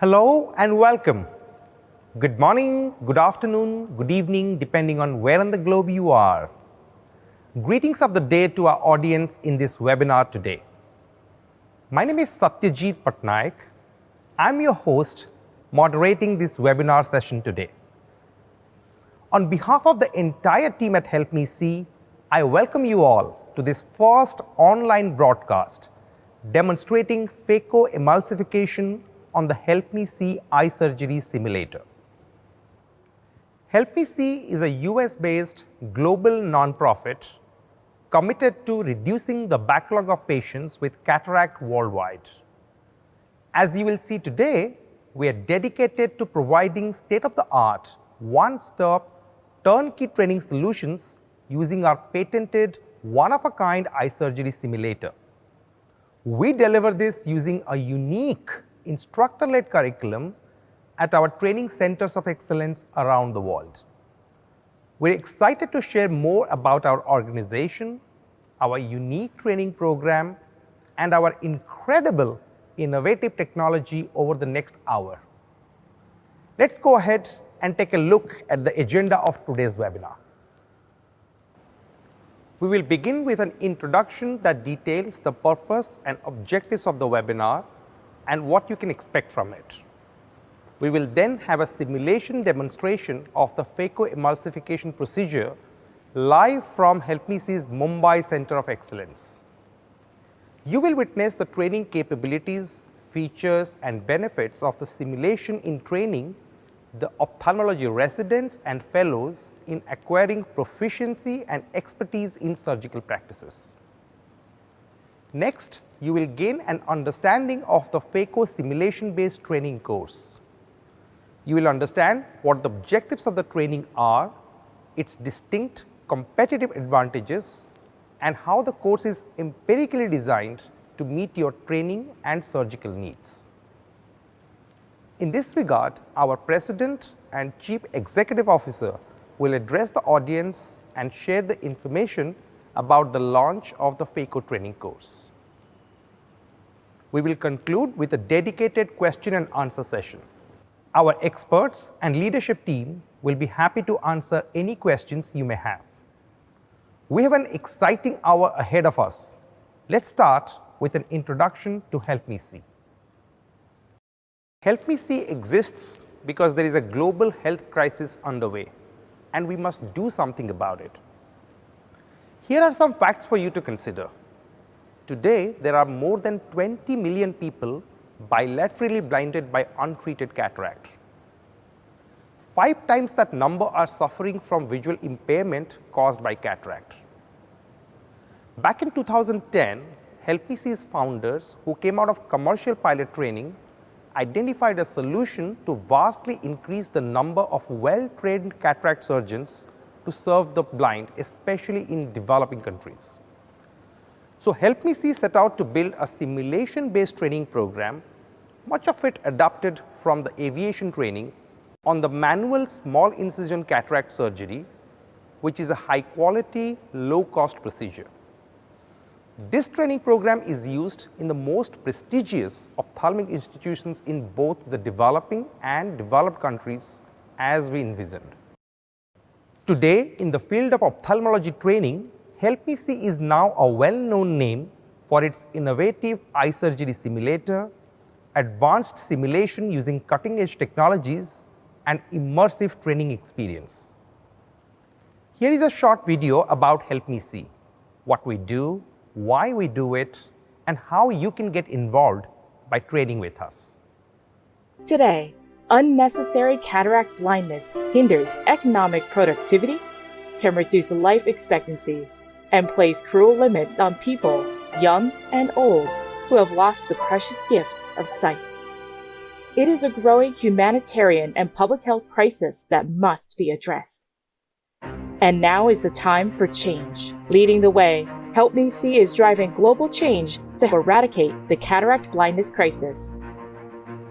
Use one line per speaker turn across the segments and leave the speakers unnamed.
Hello and welcome. Good morning, good afternoon, good evening, depending on where on the globe you are. Greetings of the day to our audience in this webinar today. My name is Satyajit Patnaik. I'm your host moderating this webinar session today. On behalf of the entire team at HelpMeSee, I welcome you all to this first online broadcast demonstrating phacoemulsification on the HelpMeSee Eye Surgery Simulator. HelpMeSee is a US-based global nonprofit committed to reducing the backlog of patients with cataract worldwide. As you will see today, we are dedicated to providing state-of-the-art, one-stop, turnkey training solutions using our patented, one-of-a-kind eye surgery simulator. We deliver this using a unique instructor-led curriculum at our training centers of excellence around the world. We're excited to share more about our organization, our unique training program, and our incredible innovative technology over the next hour. Let's go ahead and take a look at the agenda of today's webinar. We will begin with an introduction that details the purpose and objectives of the webinar and what you can expect from it. We will then have a simulation demonstration of the phacoemulsification procedure live from HelpMeSee's Mumbai Center of Excellence. You will witness the training capabilities, features, and benefits of the simulation in training the ophthalmology residents and fellows in acquiring proficiency and expertise in surgical practices. Next, you will gain an understanding of the phaco simulation-based training course. You will understand what the objectives of the training are, its distinct competitive advantages, and how the course is empirically designed to meet your training and surgical needs. In this regard, our President and Chief Executive Officer will address the audience and share the information about the launch of the phaco training course. We will conclude with a dedicated question and answer session. Our experts and leadership team will be happy to answer any questions you may have. We have an exciting hour ahead of us. Let's start with an introduction to HelpMeSee. HelpMeSee exists because there is a global health crisis underway, and we must do something about it. Here are some facts for you to consider. Today, there are more than 20 million people bilaterally blinded by untreated cataract. 5 times that number are suffering from visual impairment caused by cataract. Back in 2010, HelpMeSee's founders, who came out of commercial pilot training, identified a solution to vastly increase the number of well-trained cataract surgeons to serve the blind, especially in developing countries. So HelpMeSee set out to build a simulation-based training program, much of it adapted from the aviation training, on the manual small incision cataract surgery, which is a high-quality, low-cost procedure. This training program is used in the most prestigious ophthalmic institutions in both the developing and developed countries, as we envisioned. Today, in the field of ophthalmology training, HelpMeSee is now a well-known name for its innovative eye surgery simulator, advanced simulation using cutting-edge technologies, and immersive training experience. Here is a short video about HelpMeSee, what we do, why we do it, and how you can get involved by training with us.
Today, unnecessary cataract blindness hinders economic productivity, can reduce life expectancy, and place cruel limits on people, young and old, who have lost the precious gift of sight. It is a growing humanitarian and public health crisis that must be addressed. And now is the time for change. Leading the way, HelpMeSee is driving global change to eradicate the cataract blindness crisis.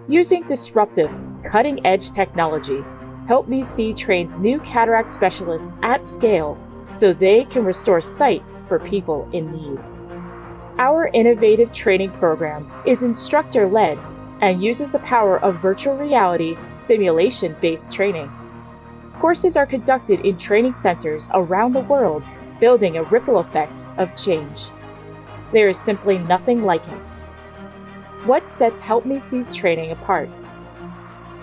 Using disruptive, cutting-edge technology, HelpMeSee trains new cataract specialists at scale so they can restore sight for people in need. Our innovative training program is instructor-led and uses the power of virtual reality simulation-based training. Courses are conducted in training centers around the world, building a ripple effect of change. There is simply nothing like it. What sets HelpMeSee's training apart?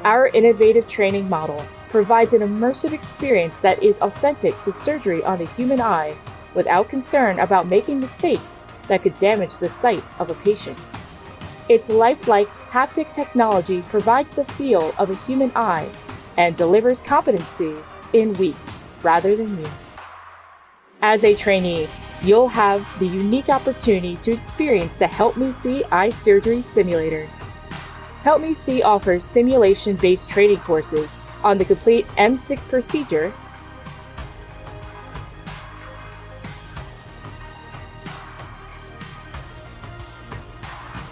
Our innovative training model provides an immersive experience that is authentic to surgery on the human eye without concern about making mistakes that could damage the sight of a patient. Its lifelike haptic technology provides the feel of a human eye and delivers competency in weeks rather than years. As a trainee, you'll have the unique opportunity to experience the HelpMeSee Eye Surgery Simulator. HelpMeSee offers simulation-based training courses on the complete M6 procedure,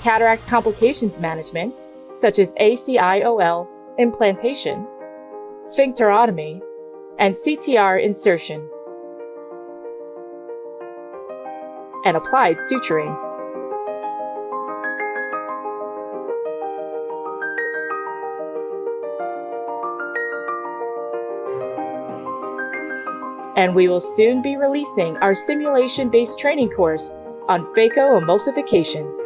cataract complications management, such as ACIOL implantation, sphincterotomy, and CTR insertion, and applied suturing. And we will soon be releasing our simulation-based training course on phacoemulsification.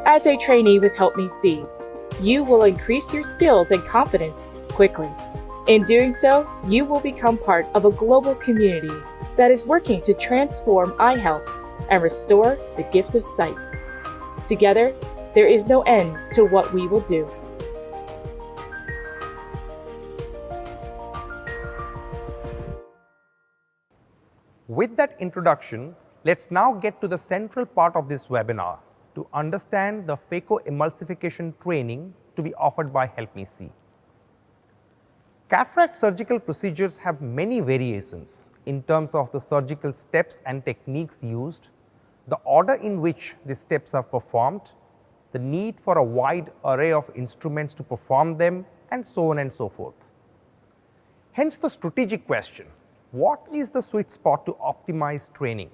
As a trainee with HelpMeSee, you will increase your skills and confidence quickly. In doing so, you will become part of a global community that is working to transform eye health and restore the gift of sight. Together, there is no end to what we will do.
With that introduction, let's now get to the central part of this webinar to understand the phacoemulsification training to be offered by HelpMeSee. Cataract surgical procedures have many variations in terms of the surgical steps and techniques used, the order in which these steps are performed, the need for a wide array of instruments to perform them, and so on and so forth. Hence the strategic question: what is the sweet spot to optimize training?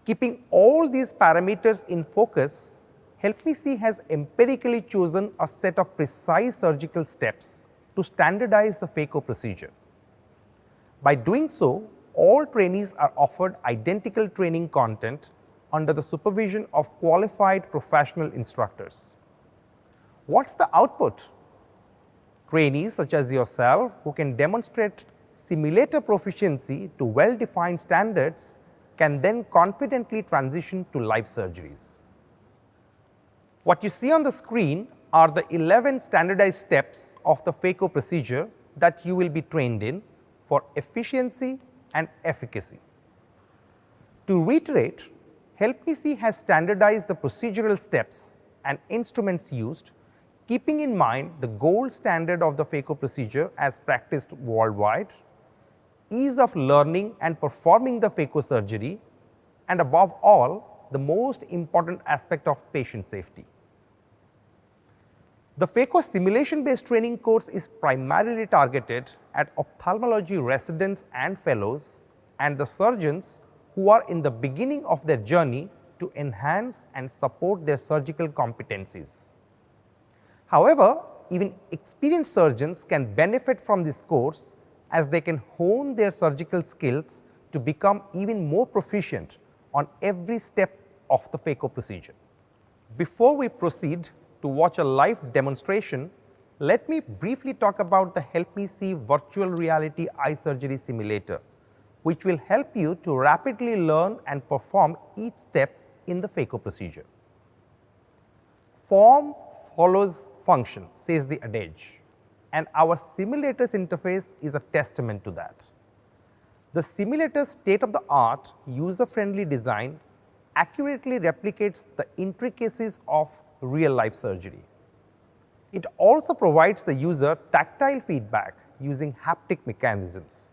Keeping all these parameters in focus, HelpMeSee has empirically chosen a set of precise surgical steps to standardize the phaco procedure. By doing so, all trainees are offered identical training content under the supervision of qualified professional instructors. What's the output? Trainees such as yourself who can demonstrate simulator proficiency to well-defined standards can then confidently transition to live surgeries. What you see on the screen are the 11 standardized steps of the phaco procedure that you will be trained in for efficiency and efficacy. To reiterate, HelpMeSee has standardized the procedural steps and instruments used, keeping in mind the gold standard of the phaco procedure as practiced worldwide, ease of learning and performing the phaco surgery, and above all, the most important aspect of patient safety. The phaco simulation-based training course is primarily targeted at ophthalmology residents and fellows and the surgeons who are in the beginning of their journey to enhance and support their surgical competencies. However, even experienced surgeons can benefit from this course as they can hone their surgical skills to become even more proficient on every step of the phaco procedure. Before we proceed to watch a live demonstration, let me briefly talk about the HelpMeSee Virtual Reality Eye Surgery Simulator, which will help you to rapidly learn and perform each step in the phaco procedure. Form follows function, says the adage, and our simulator's interface is a testament to that. The simulator's state-of-the-art, user-friendly design accurately replicates the intricacies of real-life surgery. It also provides the user tactile feedback using haptic mechanisms.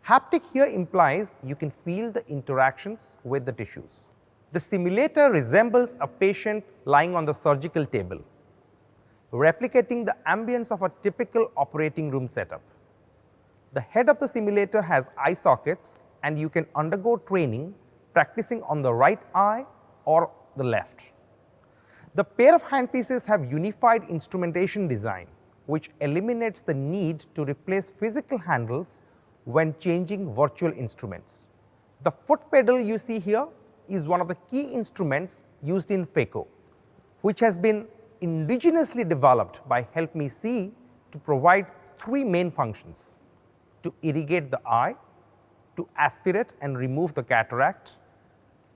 Haptic here implies you can feel the interactions with the tissues. The simulator resembles a patient lying on the surgical table, replicating the ambience of a typical operating room setup. The head of the simulator has eye sockets, and you can undergo training practicing on the right eye or the left. The pair of handpieces have unified instrumentation design, which eliminates the need to replace physical handles when changing virtual instruments. The foot pedal you see here is one of the key instruments used in phaco, which has been indigenously developed by HelpMeSee to provide three main functions: to irrigate the eye, to aspirate and remove the cataract,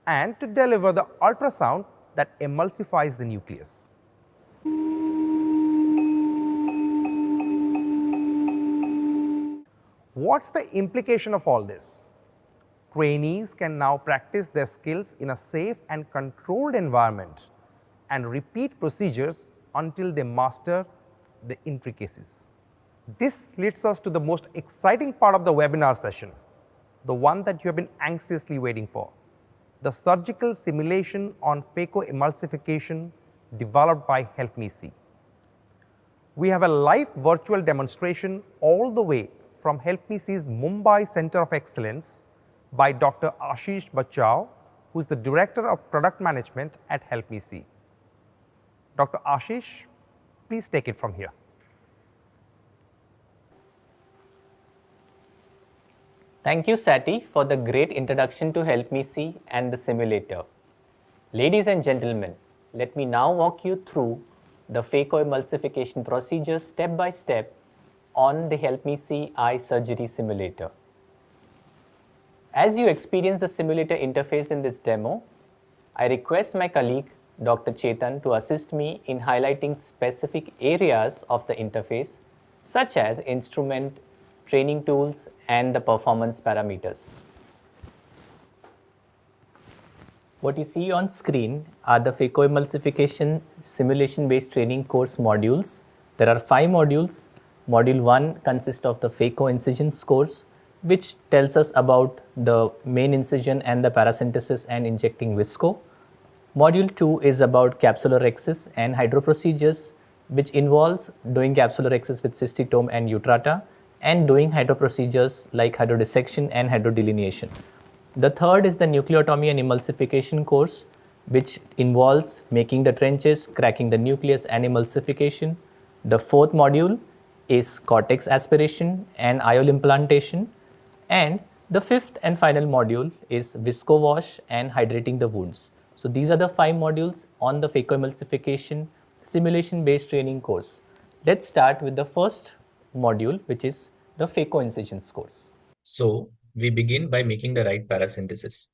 and to deliver the ultrasound that emulsifies the nucleus. What's the implication of all this? Trainees can now practice their skills in a safe and controlled environment and repeat procedures until they master the intricacies. This leads us to the most exciting part of the webinar session, the one that you have been anxiously waiting for: the surgical simulation on phacoemulsification developed by HelpMeSee. We have a live virtual demonstration all the way from HelpMeSee's Mumbai Center of Excellence by Dr. Ashish Bacchav, who is the Director of Product Management at HelpMeSee. Dr. Ashish, please take it from here.
Thank you, Sati, for the great introduction to HelpMeSee and the simulator. Ladies and gentlemen, let me now walk you through the phacoemulsification procedure step by step on the HelpMeSee Eye Surgery Simulator. As you experience the simulator interface in this demo, I request my colleague Dr. Chetan to assist me in highlighting specific areas of the interface, such as instrument, training tools, and the performance parameters. What you see on screen are the phacoemulsification simulation-based training course modules. There are 5 modules. Module 1 consists of the phaco incisions course, which tells us about the main incision and the paracentesis and injecting visco. Module 2 is about capsulorhexis and hydro procedures, which involves doing capsulorhexis with cystitome and utrata and doing hydro procedures like hydrodissection and hydrodelineation. The third is the nucleotomy and emulsification course, which involves making the trenches, cracking the nucleus and emulsification. The fourth module is cortex aspiration and IOL implantation. And the fifth and final module is visco wash and hydrating the wounds. So these are the 5 modules on the phacoemulsification simulation-based training course. Let's start with the first module, which is the phaco incisions course.
So we begin by making the right paracentesis.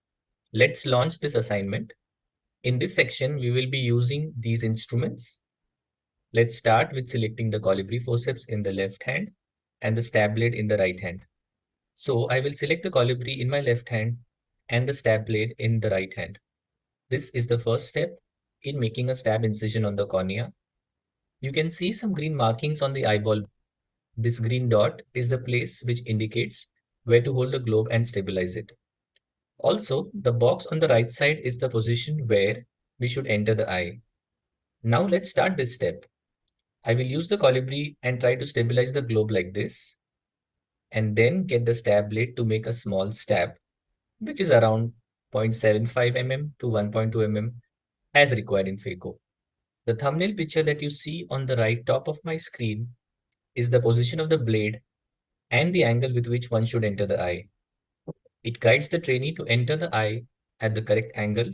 Let's launch this assignment. In this section, we will be using these instruments. Let's start with selecting the colibri forceps in the left hand and the stab blade in the right hand. So I will select the colibri in my left hand and the stab blade in the right hand. This is the first step in making a stab incision on the cornea. You can see some green markings on the eyeball. This green dot is the place which indicates where to hold the globe and stabilize it. Also, the box on the right side is the position where we should enter the eye. Now let's start this step. I will use the colibri and try to stabilize the globe like this, and then get the stab blade to make a small stab, which is around 0.75 mm to 1.2 mm as required in phaco. The thumbnail picture that you see on the right top of my screen is the position of the blade and the angle with which one should enter the eye. It guides the trainee to enter the eye at the correct angle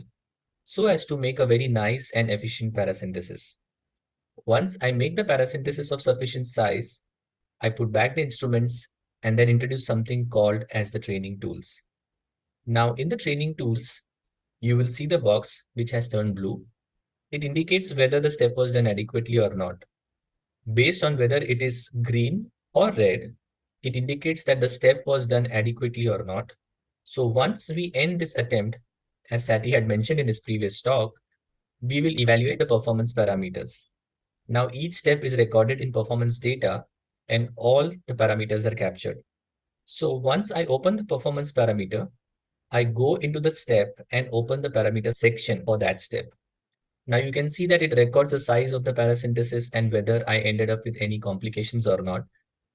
so as to make a very nice and efficient paracentesis. Once I make the paracentesis of sufficient size, I put back the instruments and then introduce something called as the training tools. Now in the training tools, you will see the box which has turned blue. It indicates whether the step was done adequately or not. Based on whether it is green or red, it indicates that the step was done adequately or not. So once we end this attempt, as Sati had mentioned in his previous talk, we will evaluate the performance parameters. Now each step is recorded in performance data and all the parameters are captured. So once I open the performance parameter, I go into the step and open the parameter section for that step. Now you can see that it records the size of the paracentesis and whether I ended up with any complications or not,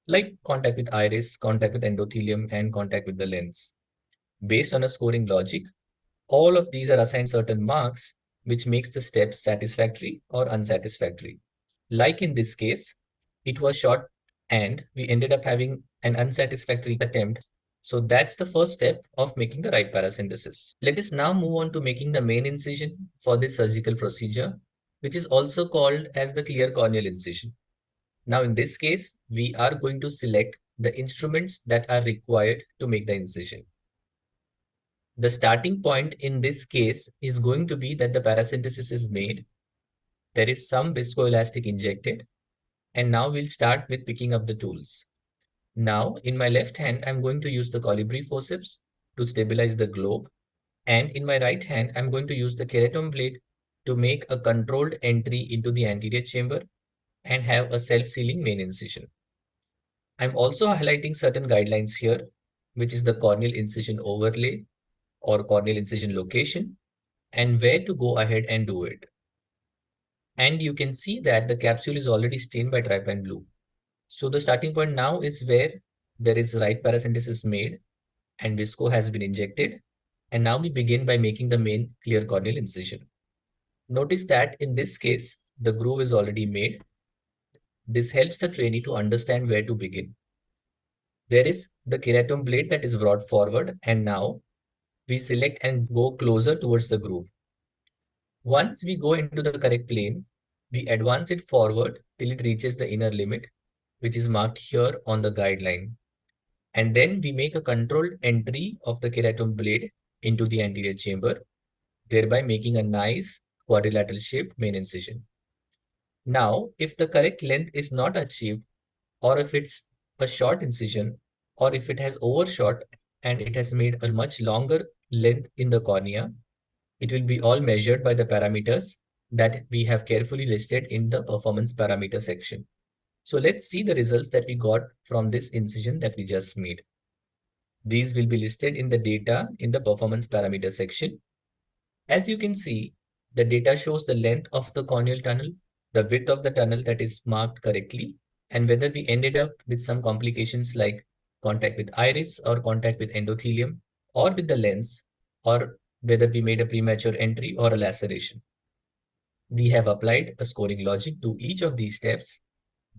like contact with iris, contact with endothelium, and contact with the lens. Based on a scoring logic, all of these are assigned certain marks, which makes the step satisfactory or unsatisfactory. Like in this case, it was short and we ended up having an unsatisfactory attempt. So that's the first step of making the right paracentesis. Let us now move on to making the main incision for this surgical procedure, which is also called as the clear corneal incision. Now in this case, we are going to select the instruments that are required to make the incision. The starting point in this case is going to be that the paracentesis is made. There is some viscoelastic injected. And now we'll start with picking up the tools. Now in my left hand, I'm going to use the colibri forceps to stabilize the globe. And in my right hand, I'm going to use the keratome blade to make a controlled entry into the anterior chamber and have a self-sealing main incision. I'm also highlighting certain guidelines here, which is the corneal incision overlay or corneal incision location and where to go ahead and do it. And you can see that the capsule is already stained by trypan blue. So the starting point now is where there is right paracentesis made and visco has been injected. And now we begin by making the main clear corneal incision. Notice that in this case, the groove is already made. This helps the trainee to understand where to begin. There is the keratome blade that is brought forward and now we select and go closer towards the groove. Once we go into the correct plane, we advance it forward till it reaches the inner limit, which is marked here on the guideline. And then we make a controlled entry of the keratome blade into the anterior chamber, thereby making a nice quadrilateral shaped main incision. Now, if the correct length is not achieved, or if it's a short incision, or if it has overshot and it has made a much longer length in the cornea, it will be all measured by the parameters that we have carefully listed in the performance parameter section. So let's see the results that we got from this incision that we just made. These will be listed in the data in the performance parameter section. As you can see, the data shows the length of the corneal tunnel, the width of the tunnel that is marked correctly, and whether we ended up with some complications like contact with iris or contact with endothelium or with the lens, or whether we made a premature entry or a laceration. We have applied a scoring logic to each of these steps,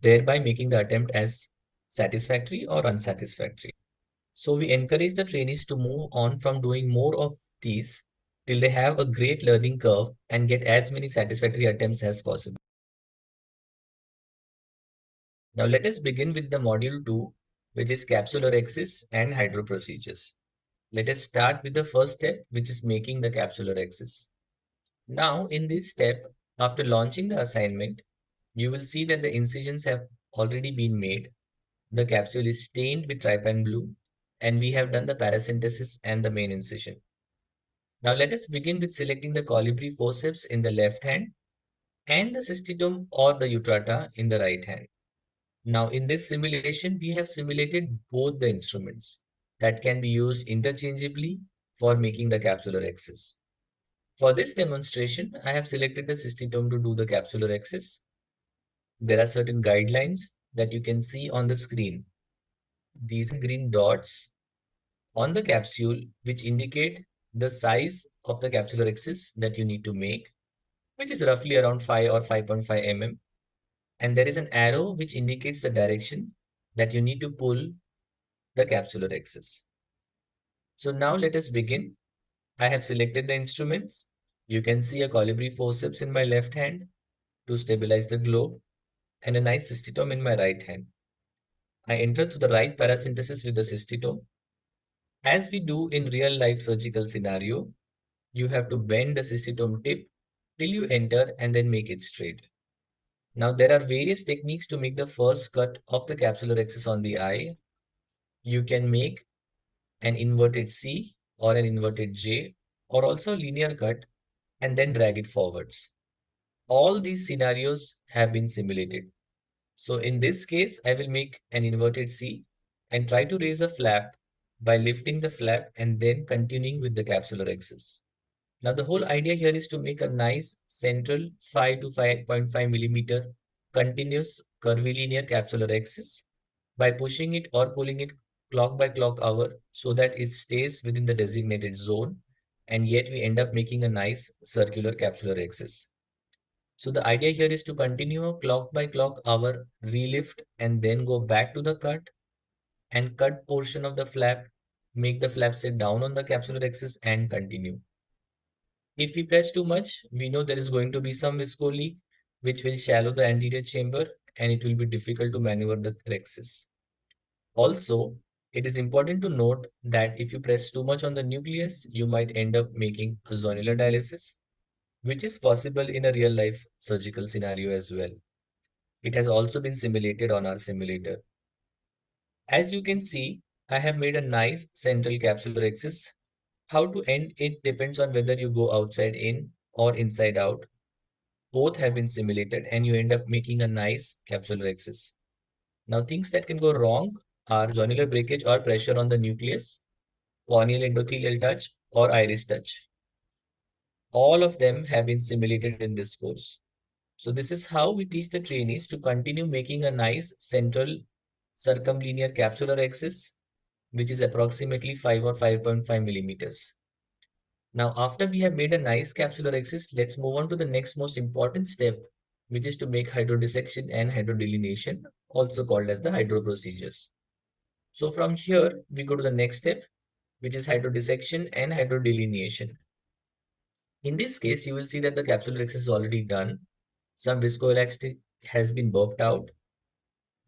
thereby making the attempt as satisfactory or unsatisfactory. So we encourage the trainees to move on from doing more of these till they have a great learning curve and get as many satisfactory attempts as possible. Now let us begin with the module 2, which is capsular axis and hydro procedures. Let us start with the first step, which is making the capsular axis. Now in this step, after launching the assignment, you will see that the incisions have already been made. The capsule is stained with trypan blue, and we have done the paracentesis and the main incision. Now let us begin with selecting the colibri forceps in the left hand and the cystitome or the utrata in the right hand. Now in this simulation, we have simulated both the instruments that can be used interchangeably for making the capsular axis. For this demonstration, I have selected the cystitome to do the capsular axis. There are certain guidelines that you can see on the screen. These green dots on the capsule, which indicate the size of the capsular axis that you need to make, which is roughly around 5 or 5.5 mm. And there is an arrow which indicates the direction that you need to pull the capsular axis. So now let us begin. I have selected the instruments. You can see a colibri forceps in my left hand to stabilize the globe and a nice cystitome in my right hand. I enter to the right paracentesis with the cystitome. As we do in real life surgical scenario, you have to bend the cystitome tip till you enter and then make it straight. Now there are various techniques to make the first cut of the capsular axis on the eye. You can make an inverted C or an inverted J or also linear cut and then drag it forwards. all these scenarios have been simulated. So in this case, I will make an inverted C and try to raise a flap by lifting the flap and then continuing with the capsular axis. Now the whole idea here is to make a nice central 5 to 5.5 millimeter continuous curvilinear capsular axis by pushing it or pulling it clock by clock hour so that it stays within the designated zone, and yet we end up making a nice circular capsular axis. So the idea here is to continue a clock by clock hour relift and then go back to the cut and cut portion of the flap, make the flap sit down on the capsular axis and continue. If we press too much, we know there is going to be some viscoli which will shallow the anterior chamber and it will be difficult to maneuver the axis. Also, it is important to note that if you press too much on the nucleus, you might end up making a zonular dialysis, which is possible in a real life surgical scenario as well. It has also been simulated on our simulator. As you can see, I have made a nice central capsular axis. How to end it depends on whether you go outside in or inside out. Both have been simulated and you end up making a nice capsular axis. Now things that can go wrong are zonular breakage or pressure on the nucleus, corneal endothelial touch or iris touch. All of them have been simulated in this course. So this is how we teach the trainees to continue making a nice central circumlinear capsular axis, which is approximately 5 or 5.5 millimeters. Now, after we have made a nice capsular axis, let's move on to the next most important step, which is to make hydrodissection and hydrodelineation, also called as the hydro procedures. So from here, we go to the next step, which is hydrodissection and hydrodelineation. In this case, you will see that the capsular axis is already done. Some viscoelastic has been burped out.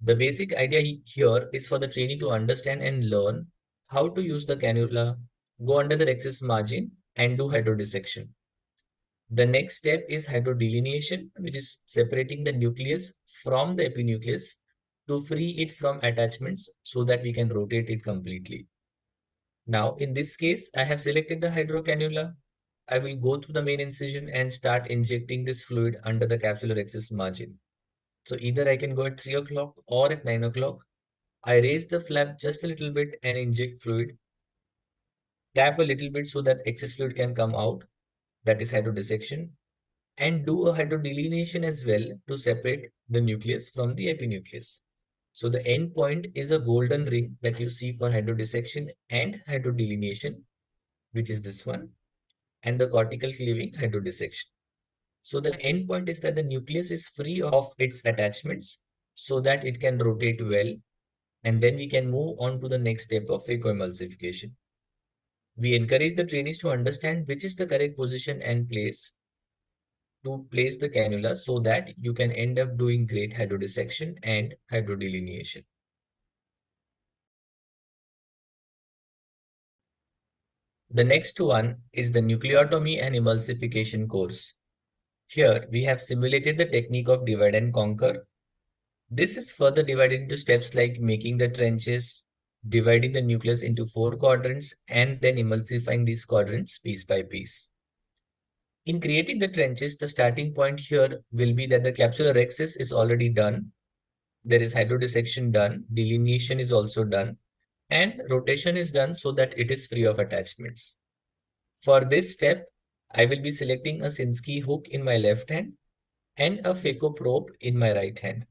The basic idea here is for the trainee to understand and learn how to use the cannula, go under the axis margin and do hydrodissection. The next step is hydrodelineation, which is separating the nucleus from the epinucleus to free it from attachments so that we can rotate it completely. Now, in this case, I have selected the hydrocannula. I will go through the main incision and start injecting this fluid under the capsular axis margin. So either I can go at 3 o'clock or at 9 o'clock. I raise the flap just a little bit and inject fluid. Tap a little bit so that excess fluid can come out. That is hydrodissection. And do a hydrodelineation as well to separate the nucleus from the epinucleus. So the end point is a golden ring that you see for hydrodissection and hydrodelineation, which is this one, and the cortical cleaving hydrodissection. So the end point is that the nucleus is free of its attachments so that it can rotate well, and then we can move on to the next step of phacoemulsification. We encourage the trainees to understand which is the correct position and place to place the cannula so that you can end up doing great hydrodissection and hydrodelineation. The next one is the nucleotomy and emulsification course. Here we have simulated the technique of divide and conquer. This is further divided into steps like making the trenches, dividing the nucleus into 4 quadrants, and then emulsifying these quadrants piece by piece. In creating the trenches, the starting point here will be that the capsular axis is already done. There is hydrodissection done, delineation is also done, and rotation is done so that it is free of attachments. For this step, I will be selecting a Sinskey hook in my left hand and a phaco probe in my right hand.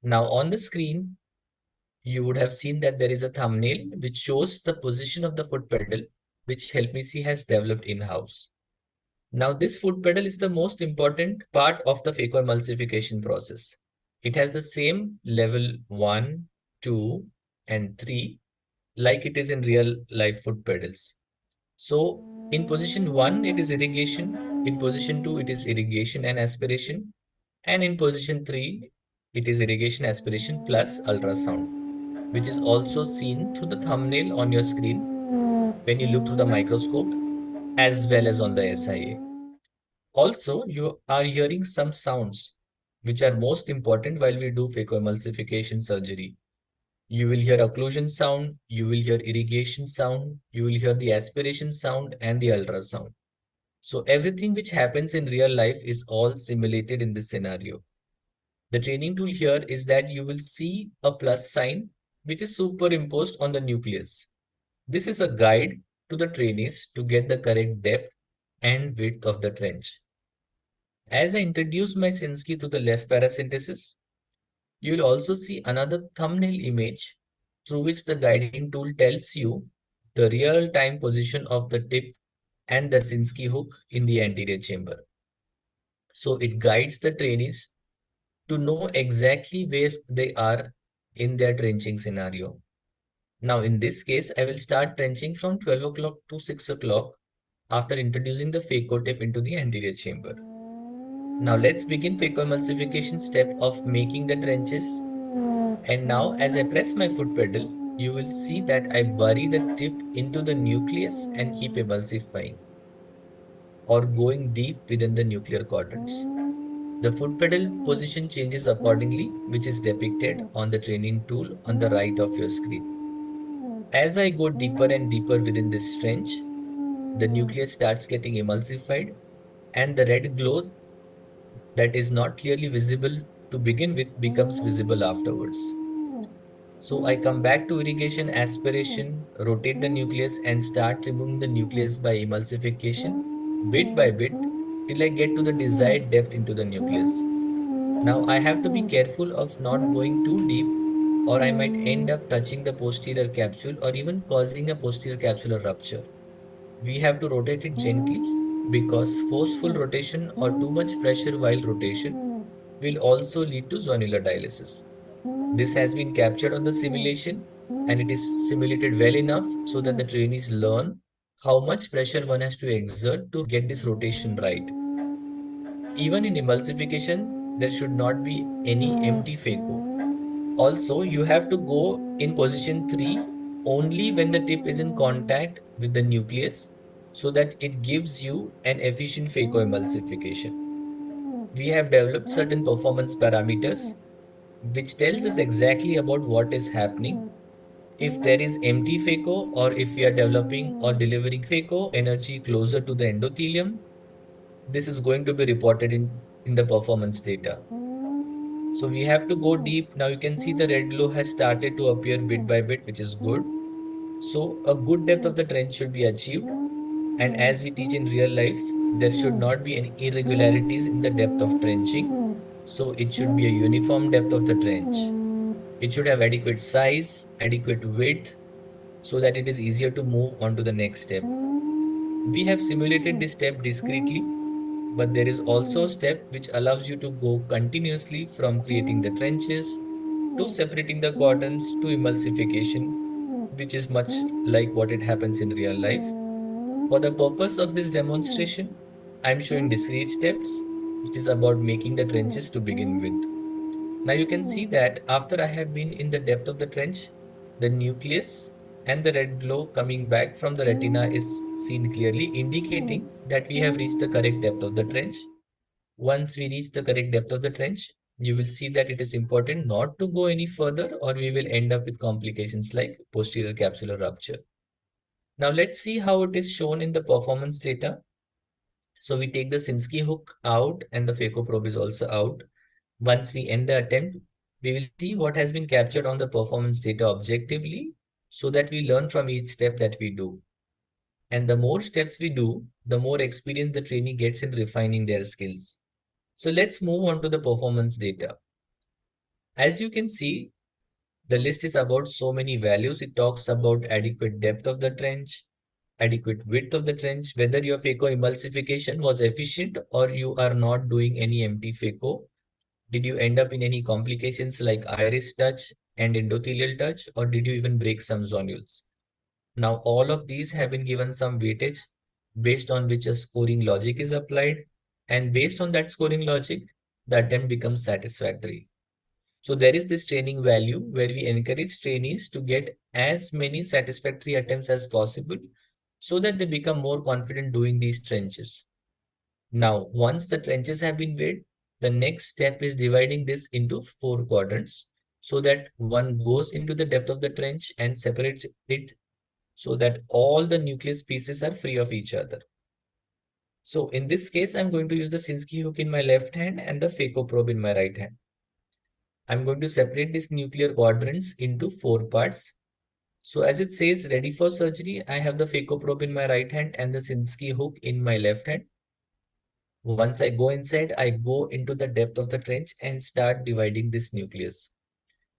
Now on the screen, you would have seen that there is a thumbnail which shows the position of the foot pedal, which HelpMeSee has developed in-house. Now this foot pedal is the most important part of the phacoemulsification process. It has the same level 1, 2, and 3 like it is in real life foot pedals. So in position 1, it is irrigation. In position 2, it is irrigation and aspiration. And in position 3, it is irrigation, aspiration plus ultrasound, which is also seen through the thumbnail on your screen when you look through the microscope as well as on the SIA. Also, you are hearing some sounds which are most important while we do phacoemulsification surgery. You will hear occlusion sound, you will hear irrigation sound, you will hear the aspiration sound and the ultrasound. So everything which happens in real life is all simulated in this scenario. The training tool here is that you will see a plus sign which is superimposed on the nucleus. This is a guide to the trainees to get the correct depth and width of the trench. As I introduce my Sinsky to the left paracentesis, you will also see another thumbnail image through which the guiding tool tells you the real-time position of the tip and the Sinsky hook in the anterior chamber. So it guides the trainees to know exactly where they are in their trenching scenario. Now in this case, I will start trenching from 12 o'clock to 6 o'clock after introducing the phaco tip into the anterior chamber. Now let's begin phacoemulsification step of making the trenches. And now as I press my foot pedal, you will see that I bury the tip into the nucleus and keep emulsifying or going deep within the nuclear quadrants. The foot pedal position changes accordingly, which is depicted on the training tool on the right of your screen. As I go deeper and deeper within this trench, the nucleus starts getting emulsified and the red glow that is not clearly visible to begin with becomes visible afterwards. So I come back to irrigation aspiration, rotate the nucleus and start removing the nucleus by emulsification bit by bit till I get to the desired depth into the nucleus. Now I have to be careful of not going too deep or I might end up touching the posterior capsule or even causing a posterior capsular rupture. We have to rotate it gently because forceful rotation or too much pressure while rotation will also lead to zonular dialysis. This has been captured on the simulation and it is simulated well enough so that the trainees learn how much pressure one has to exert to get this rotation right. Even in emulsification, there should not be any empty phaco. Also, you have to go in position 3 only when the tip is in contact with the nucleus so that it gives you an efficient phacoemulsification. We have developed certain performance parameters which tells us exactly about what is happening. If there is empty phaco or if we are developing or delivering phaco energy closer to the endothelium, this is going to be reported in the performance data. So we have to go deep. Now you can see the red glow has started to appear bit by bit, which is good. So a good depth of the trench should be achieved. And as we teach in real life, there should not be any irregularities in the depth of trenching. So it should be a uniform depth of the trench. It should have adequate size, adequate width, so that it is easier to move on to the next step. We have simulated this step discretely, but there is also a step which allows you to go continuously from creating the trenches to separating the quadrants to emulsification, which is much like what it happens in real life. For the purpose of this demonstration, I am showing discrete steps, which is about making the trenches to begin with. Now you can see that after I have been in the depth of the trench, the nucleus and the red glow coming back from the retina is seen clearly, indicating that we have reached the correct depth of the trench. Once we reach the correct depth of the trench, you will see that it is important not to go any further or we will end up with complications like posterior capsular rupture. Now let's see how it is shown in the performance data. So we take the Sinsky hook out and the phaco probe is also out. Once we end the attempt, we will see what has been captured on the performance data objectively so that we learn from each step that we do. And the more steps we do, the more experience the trainee gets in refining their skills. So let's move on to the performance data. As you can see, the list is about so many values. It talks about adequate depth of the trench, adequate width of the trench, whether your phacoemulsification was efficient or you are not doing any empty phaco. Did you end up in any complications like iris touch and endothelial touch, or did you even break some zonules? Now, all of these have been given some weightage based on which a scoring logic is applied. And based on that scoring logic, the attempt becomes satisfactory. So there is this training value where we encourage trainees to get as many satisfactory attempts as possible so that they become more confident doing these trenches. Now, once the trenches have been weighed, the next step is dividing this into 4 quadrants so that one goes into the depth of the trench and separates it so that all the nucleus pieces are free of each other. So in this case, I'm going to use the Sinskey hook in my left hand and the phaco probe in my right hand. I'm going to separate these nuclear quadrants into 4 parts. So as it says, ready for surgery, I have the phaco probe in my right hand and the Sinskey hook in my left hand. Once I go inside, I go into the depth of the trench and start dividing this nucleus.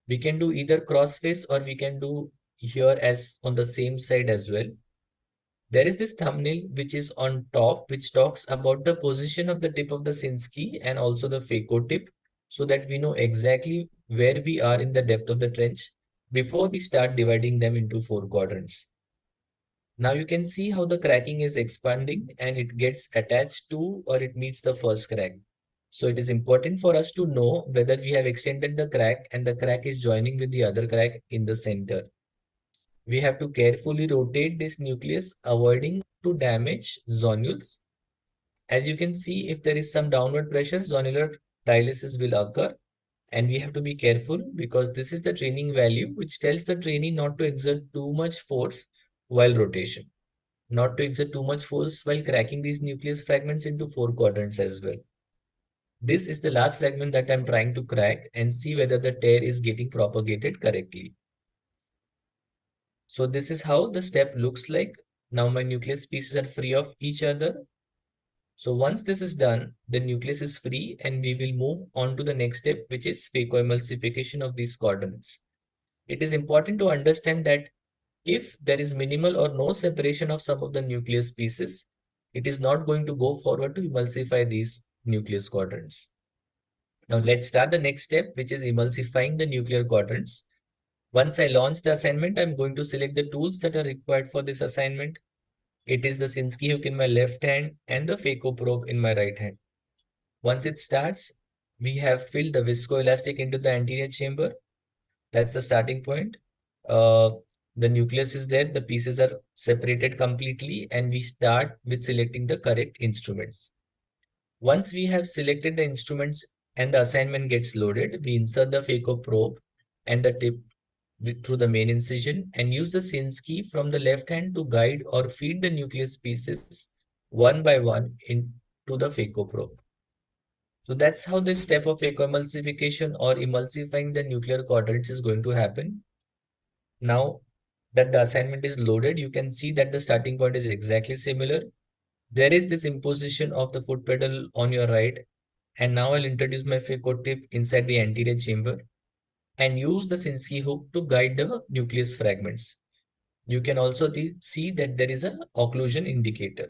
We can do either crossface or we can do here as on the same side as well. There is this thumbnail which is on top, which talks about the position of the tip of the Sinskey and also the phaco tip, so that we know exactly where we are in the depth of the trench before we start dividing them into 4 quadrants. Now you can see how the cracking is expanding and it gets attached to or it meets the first crack. So it is important for us to know whether we have extended the crack and the crack is joining with the other crack in the center. We have to carefully rotate this nucleus, avoiding to damage zonules. As you can see, if there is some downward pressure, zonular dialysis will occur. And we have to be careful because this is the training value which tells the trainee not to exert too much force while rotation, not to exert too much force while cracking these nucleus fragments into 4 quadrants as well. This is the last fragment that I'm trying to crack and see whether the tear is getting propagated correctly. So this is how the step looks like. Now my nucleus pieces are free of each other. So once this is done, the nucleus is free and we will move on to the next step, which is phacoemulsification of these quadrants. It is important to understand that if there is minimal or no separation of some of the nucleus pieces, it is not going to go forward to emulsify these nucleus quadrants. Now let's start the next step, which is emulsifying the nuclear quadrants. Once I launch the assignment, I'm going to select the tools that are required for this assignment. It is the Sinskey hook in my left hand and the phaco probe in my right hand. Once it starts, we have filled the viscoelastic into the anterior chamber. That's the starting point. The nucleus is there, the pieces are separated completely, and we start with selecting the correct instruments. Once we have selected the instruments and the assignment gets loaded, we insert the phaco probe and the tip through the main incision and use the Sinskey from the left hand to guide or feed the nucleus pieces one by one into the phaco probe. So that's how this step of phacoemulsification or emulsifying the nuclear quadrants is going to happen. Now that the assignment is loaded, you can see that the starting point is exactly similar. There is this imposition of the foot pedal on your right, and now I'll introduce my phaco tip inside the anterior chamber and use the Sinskey hook to guide the nucleus fragments. You can also see that there is an occlusion indicator.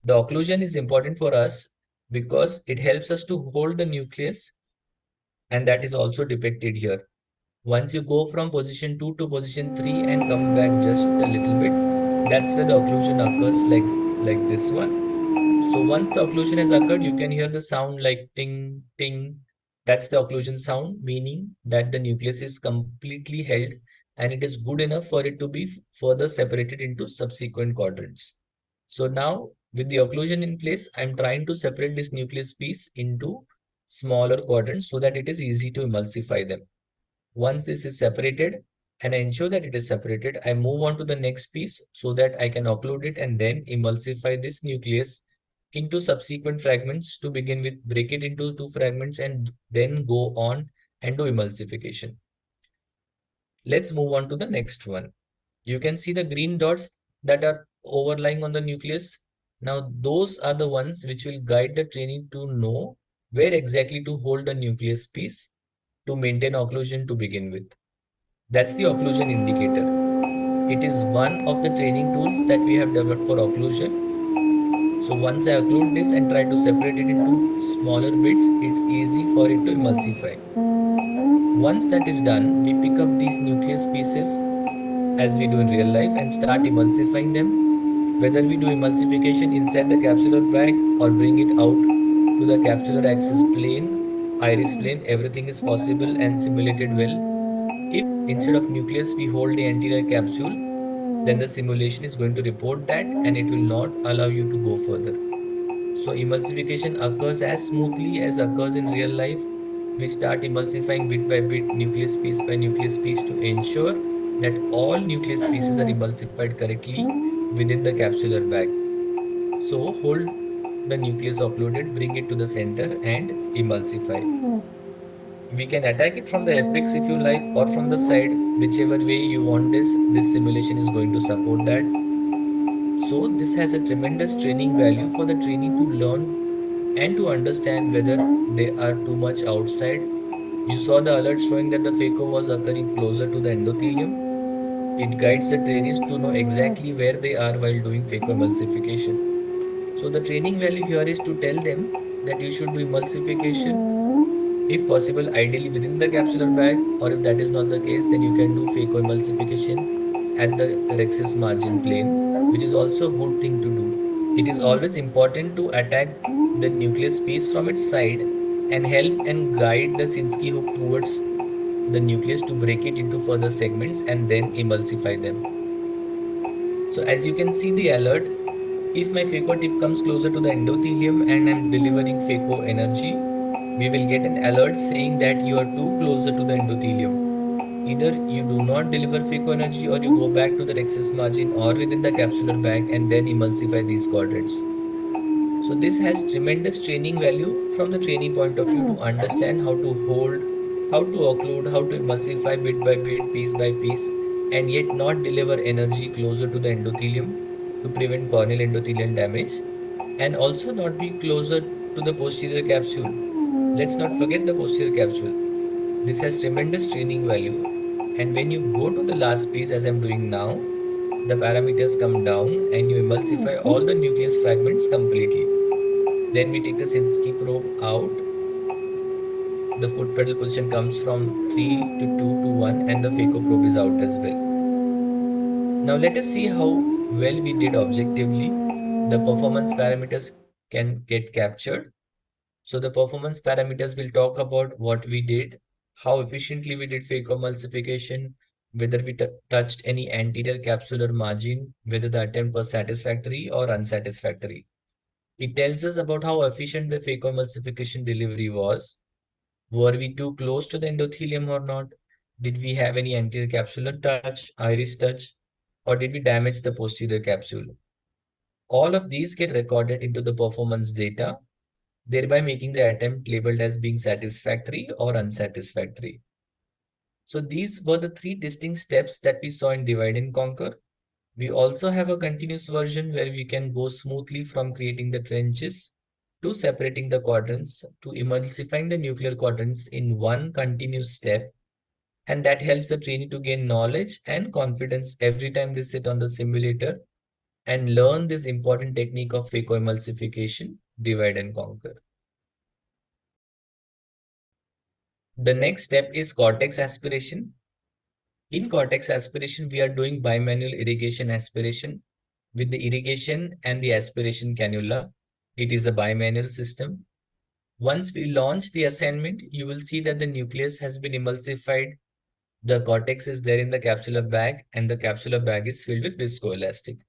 The occlusion is important for us because it helps us to hold the nucleus, and that is also depicted here. Once you go from position 2 to position 3 and come back just a little bit, that's where the occlusion occurs like this one. So once the occlusion has occurred, you can hear the sound like ting, ting. That's the occlusion sound, meaning that the nucleus is completely held and it is good enough for it to be further separated into subsequent quadrants. So now with the occlusion in place, I'm trying to separate this nucleus piece into smaller quadrants so that it is easy to emulsify them. Once this is separated and I ensure that it is separated, I move on to the next piece so that I can occlude it and then emulsify this nucleus into subsequent fragments. To begin with, break it into 2 fragments and then go on and do emulsification. Let's move on to the next one. You can see the green dots that are overlying on the nucleus. Now those are the ones which will guide the trainee to know where exactly to hold the nucleus piece to maintain occlusion to begin with. That's the occlusion indicator. It is one of the training tools that we have developed for occlusion. So once I occlude this and try to separate it into smaller bits, it's easy for it to emulsify. Once that is done, we pick up these nucleus pieces as we do in real life and start emulsifying them. Whether we do emulsification inside the capsular bag or bring it out to the capsular axis plane, iris plane, everything is possible and simulated well. If instead of nucleus we hold the anterior capsule, then the simulation is going to report that and it will not allow you to go further. So emulsification occurs as smoothly as occurs in real life. We start emulsifying bit by bit, nucleus piece by nucleus piece to ensure that all nucleus pieces are emulsified correctly within the capsular bag. So hold the nucleus occluded, bring it to the center and emulsify. We can attack it from the apex if you like, or from the side, whichever way you want this. This simulation is going to support that. So this has a tremendous training value for the trainee to learn and to understand whether they are too much outside. You saw the alert showing that the phaco was occurring closer to the endothelium. It guides the trainees to know exactly where they are while doing phacoemulsification. So the training value here is to tell them that you should do emulsification, if possible, ideally within the capsular bag, or if that is not the case, then you can do phacoemulsification at the rhexis margin plane, which is also a good thing to do. It is always important to attack the nucleus piece from its side and help and guide the Sinskey hook towards the nucleus to break it into further segments and then emulsify them. So as you can see the alert, if my phaco tip comes closer to the endothelium and I'm delivering phaco energy, we will get an alert saying that you are too closer to the endothelium. Either you do not deliver phaco energy, or you go back to the rhexis margin or within the capsular bag and then emulsify these quadrants. So this has tremendous training value from the trainee point of view to understand how to hold, how to occlude, how to emulsify bit by bit, piece by piece, and yet not deliver energy closer to the endothelium to prevent corneal endothelial damage, and also not be closer to the posterior capsule. Let's not forget the posterior capsule. This has tremendous training value. And when you go to the last piece, as I'm doing now, the parameters come down and you emulsify all the nucleus fragments completely. Then we take the Sinskey probe out. The foot pedal position comes from 3 to 2 to 1, and the phaco probe is out as well. Now let us see how well we did objectively. The performance parameters can get captured. So the performance parameters will talk about what we did, how efficiently we did phacoemulsification, whether we touched any anterior capsular margin, whether the attempt was satisfactory or unsatisfactory. It tells us about how efficient the phacoemulsification delivery was. Were we too close to the endothelium or not? Did we have any anterior capsular touch, iris touch, or did we damage the posterior capsule? All of these get recorded into the performance data, thereby making the attempt labeled as being satisfactory or unsatisfactory. So these were the three distinct steps that we saw in divide and conquer. We also have a continuous version where we can go smoothly from creating the trenches to separating the quadrants to emulsifying the nuclear quadrants in one continuous step. And that helps the trainee to gain knowledge and confidence every time they sit on the simulator and learn this important technique of phacoemulsification, divide and conquer. The next step is cortex aspiration. In cortex aspiration, we are doing bimanual irrigation aspiration with the irrigation and the aspiration cannula. It is a bimanual system. Once we launch the assignment, you will see that the nucleus has been emulsified. The cortex is there in the capsular bag, and the capsular bag is filled with viscoelastic.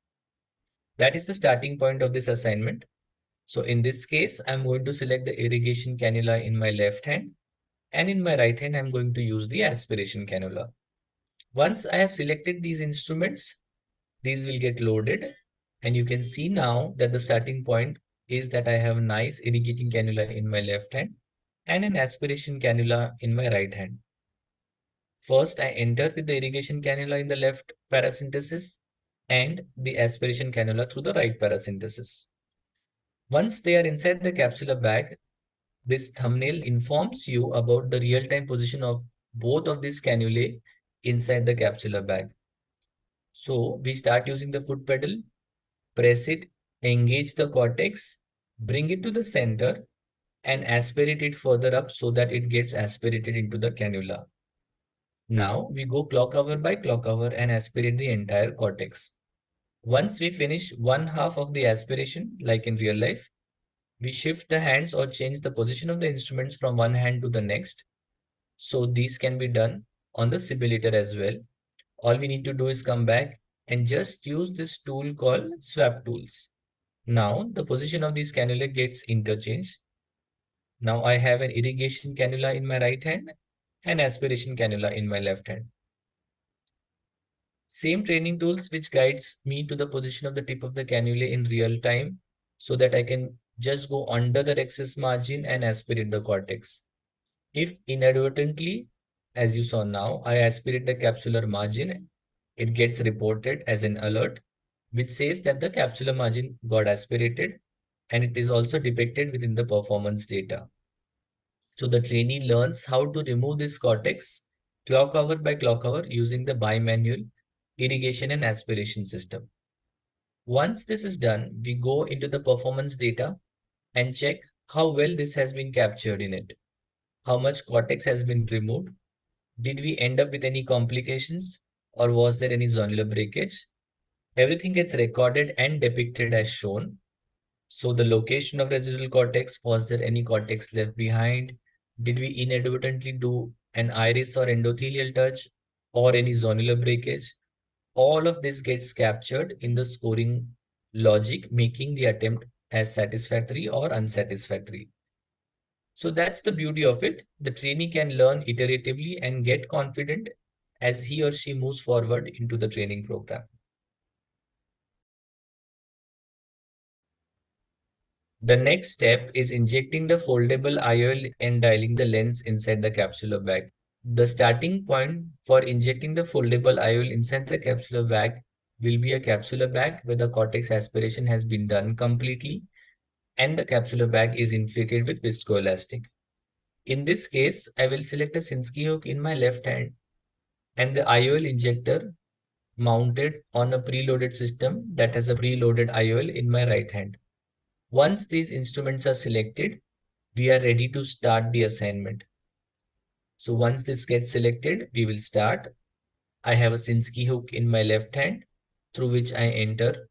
That is the starting point of this assignment. So in this case, I'm going to select the irrigation cannula in my left hand, and in my right hand, I'm going to use the aspiration cannula. Once I have selected these instruments, these will get loaded, and you can see now that the starting point is that I have a nice irrigating cannula in my left hand and an aspiration cannula in my right hand. First, I enter with the irrigation cannula in the left paracentesis and the aspiration cannula through the right paracentesis. Once they are inside the capsular bag, this thumbnail informs you about the real-time position of both of these cannulae inside the capsular bag. So we start using the foot pedal, press it, engage the cortex, bring it to the center, and aspirate it further up so that it gets aspirated into the cannula. Now we go clock hour by clock hour and aspirate the entire cortex. Once we finish one half of the aspiration, like in real life, we shift the hands or change the position of the instruments from one hand to the next. So these can be done on the simulator as well. All we need to do is come back and just use this tool called swap tools. Now the position of these cannula gets interchanged. Now I have an irrigation cannula in my right hand and aspiration cannula in my left hand. Same training tools which guides me to the position of the tip of the cannula in real time so that I can just go under the rhexis margin and aspirate the cortex. If inadvertently, as you saw now, I aspirate the capsular margin, it gets reported as an alert, which says that the capsular margin got aspirated, and it is also depicted within the performance data. So the trainee learns how to remove this cortex clock hour by clock hour using the bimanual irrigation and aspiration system. Once this is done, we go into the performance data and check how well this has been captured in it. How much cortex has been removed? Did we end up with any complications, or was there any zonular breakage? Everything gets recorded and depicted as shown. So the location of residual cortex, was there any cortex left behind? Did we inadvertently do an iris or endothelial touch or any zonular breakage? All of this gets captured in the scoring logic, making the attempt as satisfactory or unsatisfactory. So that's the beauty of it. The trainee can learn iteratively and get confident as he or she moves forward into the training program. The next step is injecting the foldable IOL and dialing the lens inside the capsular bag. The starting point for injecting the foldable IOL inside the capsular bag will be a capsular bag where the cortex aspiration has been done completely and the capsular bag is inflated with viscoelastic. In this case, I will select a Sinskey hook in my left hand and the IOL injector mounted on a preloaded system that has a preloaded IOL in my right hand. Once these instruments are selected, we are ready to start the assignment. So once this gets selected, we will start. I have a Sinskey hook in my left hand through which I enter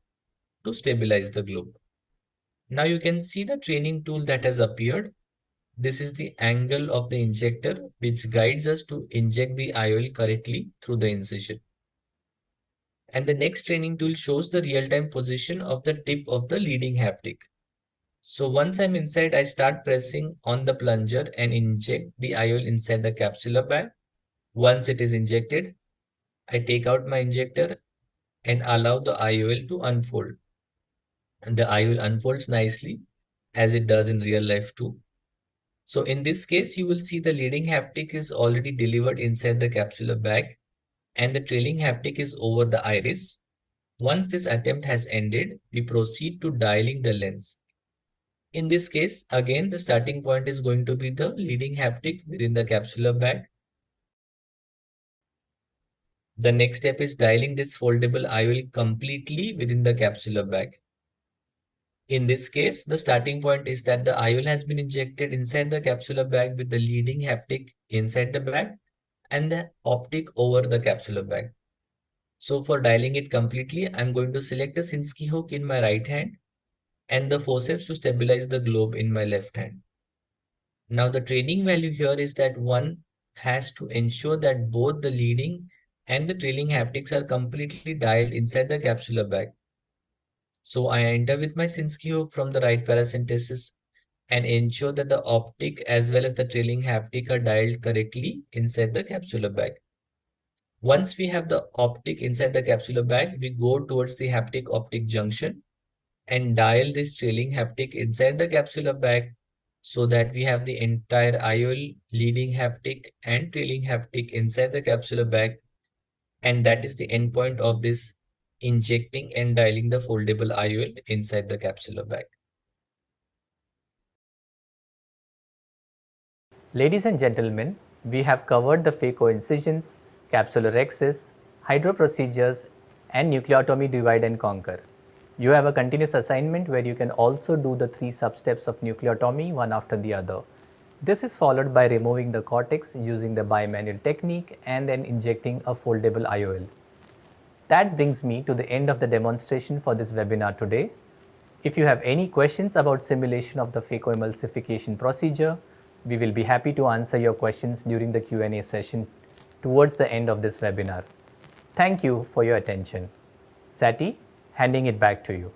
to stabilize the globe. Now you can see the training tool that has appeared. This is the angle of the injector which guides us to inject the IOL correctly through the incision. And the next training tool shows the real-time position of the tip of the leading haptic. So once I'm inside, I start pressing on the plunger and inject the IOL inside the capsular bag. Once it is injected, I take out my injector and allow the IOL to unfold. And the IOL unfolds nicely as it does in real life too. So in this case, you will see the leading haptic is already delivered inside the capsular bag and the trailing haptic is over the iris. Once this attempt has ended, we proceed to dialing the lens. In this case, again, the starting point is going to be the leading haptic within the capsular bag. The next step is dialing this foldable IOL completely within the capsular bag. In this case, the starting point is that the IOL has been injected inside the capsular bag with the leading haptic inside the bag and the optic over the capsular bag. So for dialing it completely, I'm going to select a Sinskey hook in my right hand and the forceps to stabilize the globe in my left hand. Now the training value here is that one has to ensure that both the leading and the trailing haptics are completely dialed inside the capsular bag. So I enter with my Sinskey hook from the right paracentesis and ensure that the optic as well as the trailing haptic are dialed correctly inside the capsular bag. Once we have the optic inside the capsular bag, we go towards the haptic optic junction and dial this trailing haptic inside the capsular bag so that we have the entire IOL, leading haptic and trailing haptic inside the capsular bag. And that is the endpoint of this injecting and dialing the foldable IOL inside the capsular bag.
Ladies and gentlemen, we have covered the phacoincisions, capsular rhexis, hydro procedures and nucleotomy divide and conquer. You have a continuous assignment where you can also do the 3 sub-steps of nucleotomy one after the other. This is followed by removing the cortex using the bimanual technique and then injecting a foldable IOL. That brings me to the end of the demonstration for this webinar today. If you have any questions about simulation of the phacoemulsification procedure, we will be happy to answer your questions during the Q&A session towards the end of this webinar. Thank you for your attention. Sati, handing it back to you.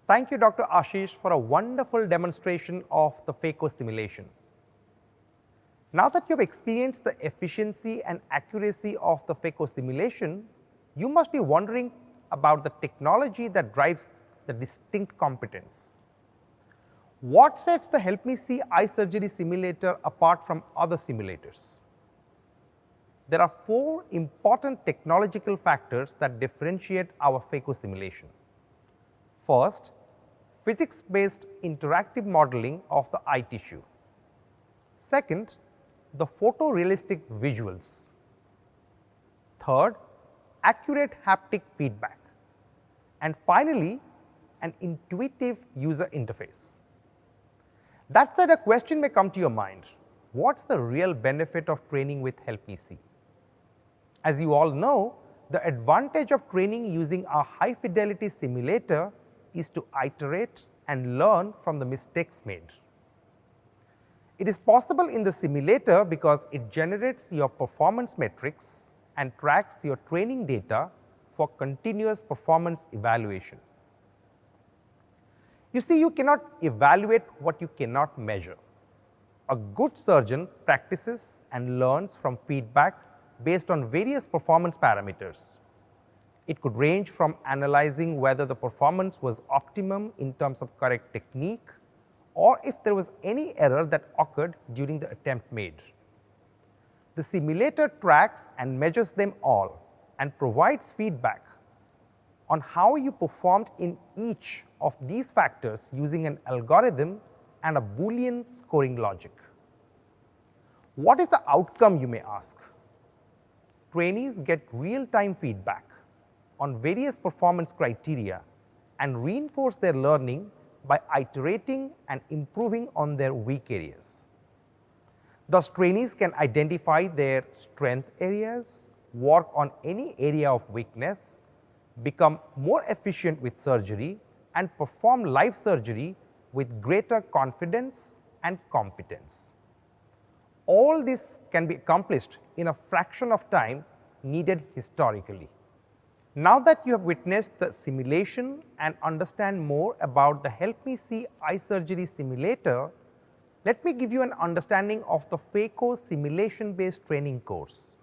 Thank you, Dr. Ashish, for a wonderful demonstration of the phaco simulation. Now that you have experienced the efficiency and accuracy of the phaco simulation, you must be wondering about the technology that drives the distinct competence. What sets the HelpMeSee Eye Surgery Simulator apart from other simulators? There are 4 important technological factors that differentiate our phaco simulation. First, physics-based interactive modeling of the eye tissue. Second, the photorealistic visuals. Third, accurate haptic feedback. And finally, an intuitive user interface. That said, a question may come to your mind: what's the real benefit of training with HelpMeSee? As you all know, the advantage of training using a high-fidelity simulator is to iterate and learn from the mistakes made. It is possible in the simulator because it generates your performance metrics and tracks your training data for continuous performance evaluation. You see, you cannot evaluate what you cannot measure. A good surgeon practices and learns from feedback based on various performance parameters. It could range from analyzing whether the performance was optimum in terms of correct technique, or if there was any error that occurred during the attempt made. The simulator tracks and measures them all and provides feedback on how you performed in each of these factors using an algorithm and a Boolean scoring logic. What is the outcome, you may ask? Trainees get real-time feedback on various performance criteria and reinforce their learning by iterating and improving on their weak areas. Thus, trainees can identify their strength areas, work on any area of weakness, become more efficient with surgery, and perform live surgery with greater confidence and competence. All this can be accomplished in a fraction of time needed historically. Now that you have witnessed the simulation and understand more about the HelpMeSee Eye Surgery Simulator, let me give you an understanding of the phaco simulation-based training course.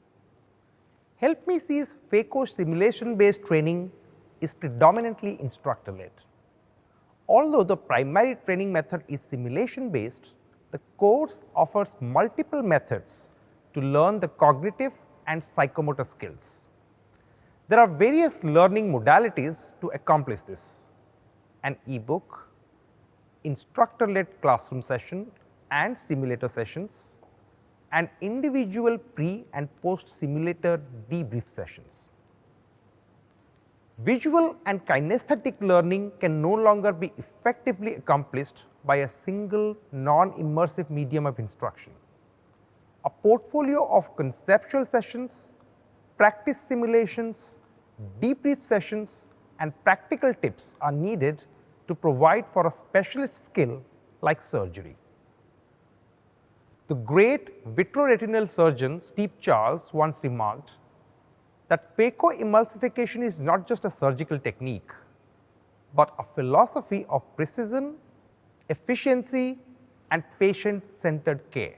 HelpMeSee's phaco simulation-based training is predominantly instructor-led. Although the primary training method is simulation-based, the course offers multiple methods to learn the cognitive and psychomotor skills. There are various learning modalities to accomplish this: an e-book, instructor-led classroom session and simulator sessions, and individual pre- and post-simulator debrief sessions. Visual and kinesthetic learning can no longer be effectively accomplished by a single non-immersive medium of instruction. A portfolio of conceptual sessions, practice simulations, debrief sessions, and practical tips are needed to provide for a specialist skill like surgery. The great vitreoretinal surgeon Steve Charles once remarked that phacoemulsification is not just a surgical technique, but a philosophy of precision, efficiency, and patient-centered care.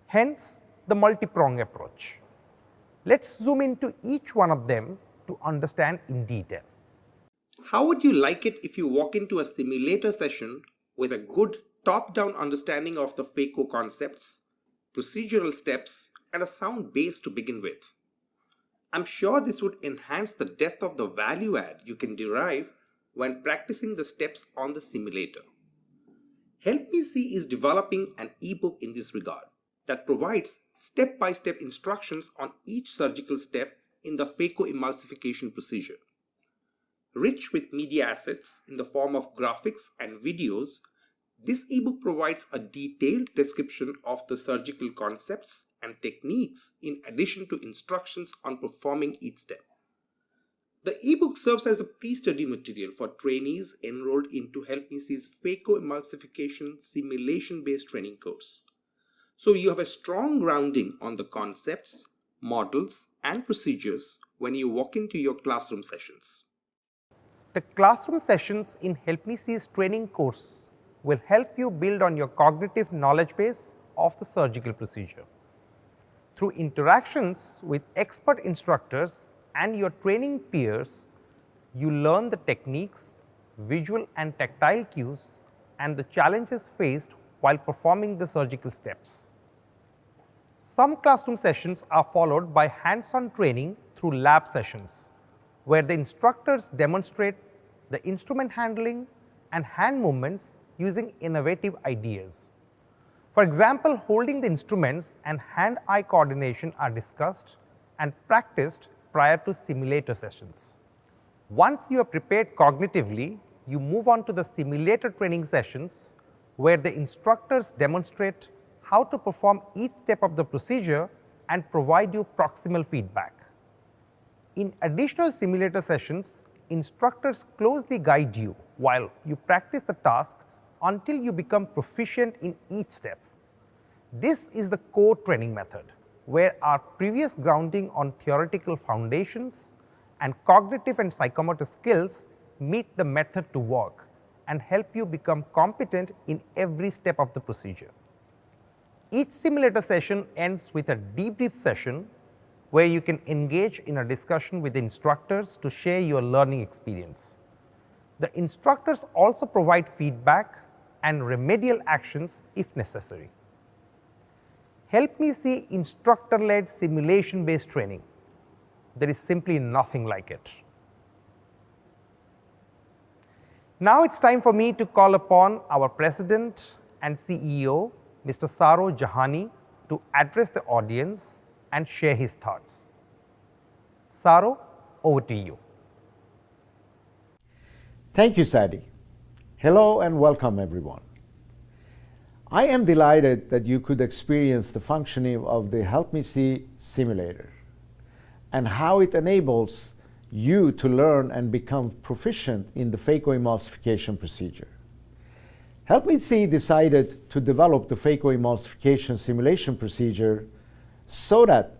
Hence, the multi-pronged approach. Let's zoom into each one of them to understand in detail.
How would you like it if you walk into a simulator session with a good top-down understanding of the phaco concepts, procedural steps, and a sound base to begin with? I'm sure this would enhance the depth of the value add you can derive when practicing the steps on the simulator. HelpMeSee is developing an ebook in this regard that provides step-by-step instructions on each surgical step in the phacoemulsification procedure. Rich with media assets in the form of graphics and videos, this ebook provides a detailed description of the surgical concepts and techniques in addition to instructions on performing each step. The ebook serves as a pre-study material for trainees enrolled into HelpMeSee's phacoemulsification simulation-based training course. So you have a strong grounding on the concepts, models, and procedures when you walk into your classroom sessions.
The classroom sessions in HelpMeSee's training course will help you build on your cognitive knowledge base of the surgical procedure. Through interactions with expert instructors and your training peers, You learn the techniques, visual and tactile cues, and the challenges faced while performing the surgical steps. Some classroom sessions are followed by hands-on training through lab sessions, where the instructors demonstrate the instrument handling and hand movements using innovative ideas. For example, holding the instruments and hand-eye coordination are discussed and practiced prior to simulator sessions. Once you are prepared cognitively, you move on to the simulator training sessions, where the instructors demonstrate how to perform each step of the procedure and provide you proximal feedback. In additional simulator sessions, instructors closely guide you while you practice the task until you become proficient in each step. This is the core training method, where our previous grounding on theoretical foundations and cognitive and psychomotor skills meet the method to work and help you become competent in every step of the procedure. Each simulator session ends with a debrief session where you can engage in a discussion with the instructors to share your learning experience. The instructors also provide feedback and remedial actions if necessary. HelpMeSee instructor-led simulation-based training. There is simply nothing like it. Now it's time for me to call upon our President and CEO, Mr. Saro Jahani, to address the audience and share his thoughts. Saro, over to you.
Thank you, Sadi. Hello and welcome, everyone. I am delighted that you could experience the functioning of the HelpMeSee simulator and how it enables you to learn and become proficient in the phacoemulsification procedure. HelpMeSee decided to develop the phacoemulsification simulation procedure so that,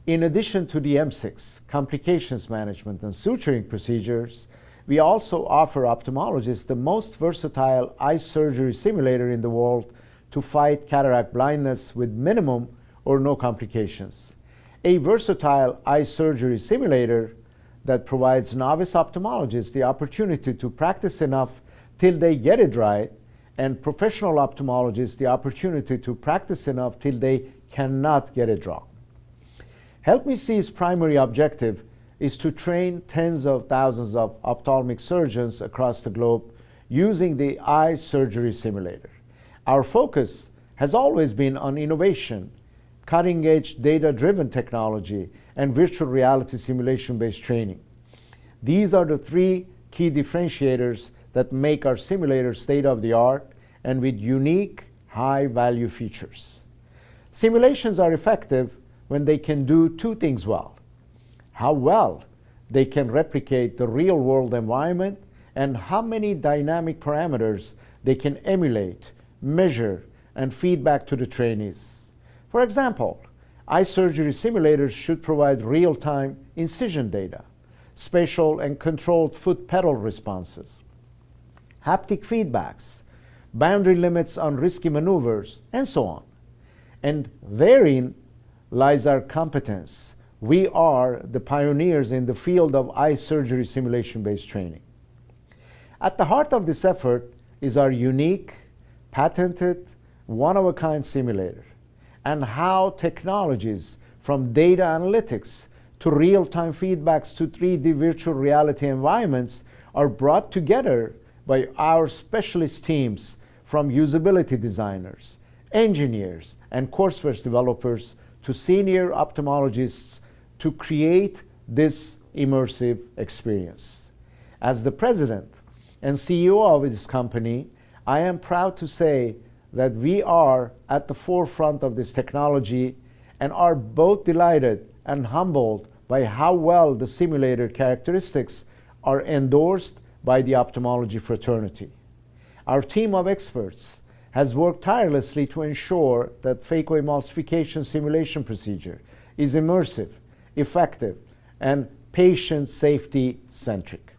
in addition to the M6, complications management and suturing procedures, we also offer ophthalmologists the most versatile eye surgery simulator in the world to fight cataract blindness with minimum or no complications. A versatile eye surgery simulator that provides novice ophthalmologists the opportunity to practice enough till they get it right, and professional ophthalmologists the opportunity to practice enough till they cannot get it wrong. HelpMeSee's primary objective is to train tens of thousands of ophthalmic surgeons across the globe using the eye surgery simulator. Our focus has always been on innovation, cutting-edge data-driven technology, and virtual reality simulation-based training. These are the three key differentiators that make our simulator state-of-the-art and with unique, high-value features. Simulations are effective when they can do two things well: how well they can replicate the real-world environment, and how many dynamic parameters they can emulate, measure, and feedback to the trainees. For example, eye surgery simulators should provide real-time incision data, spatial and controlled foot pedal responses, haptic feedbacks, boundary limits on risky maneuvers, and so on. And therein lies our competence. We are the pioneers in the field of eye surgery simulation-based training. At the heart of this effort is our unique, patented, one-of-a-kind simulator, and how technologies from data analytics to real-time feedbacks to 3D virtual reality environments are brought together by our specialist teams from usability designers, engineers, and Courseware developers to senior ophthalmologists to create this immersive experience. As the president and CEO of this company, I am proud to say that we are at the forefront of this technology and are both delighted and humbled by how well the simulator characteristics are endorsed by the ophthalmology fraternity. Our team of experts has worked tirelessly to ensure that phacoemulsification simulation procedure is immersive, effective, and patient safety centric.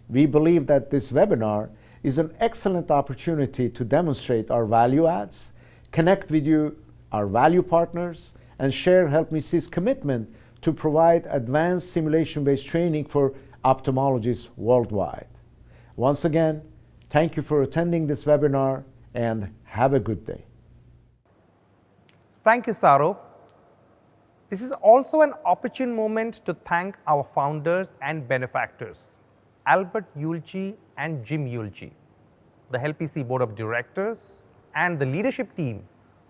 We believe that this webinar is an excellent opportunity to demonstrate our value adds, connect with you, our value partners, and share HelpMeSee's commitment to provide advanced simulation-based training for ophthalmologists worldwide. Once again, thank you for attending this webinar and have a good day.
Thank you, Saro. This is also an opportune moment to thank our founders and benefactors, Albert Yulji and Jim Yulji, the HelpMeSee Board of Directors, and the leadership team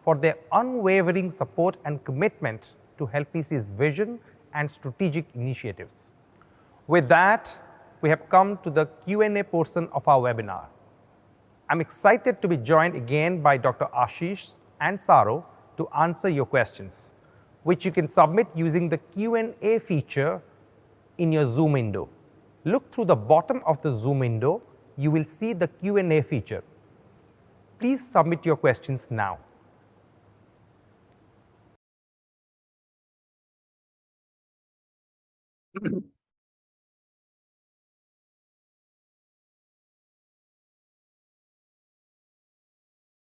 for their unwavering support and commitment to HelpMeSee's vision and strategic initiatives. With that, we have come to the Q&A portion of our webinar. I'm excited to be joined again by Dr. Ashish and Saro to answer your questions, which you can submit using the Q&A feature in your Zoom window. Look through the bottom of the Zoom window, you will see the Q&A feature. Please submit your questions now.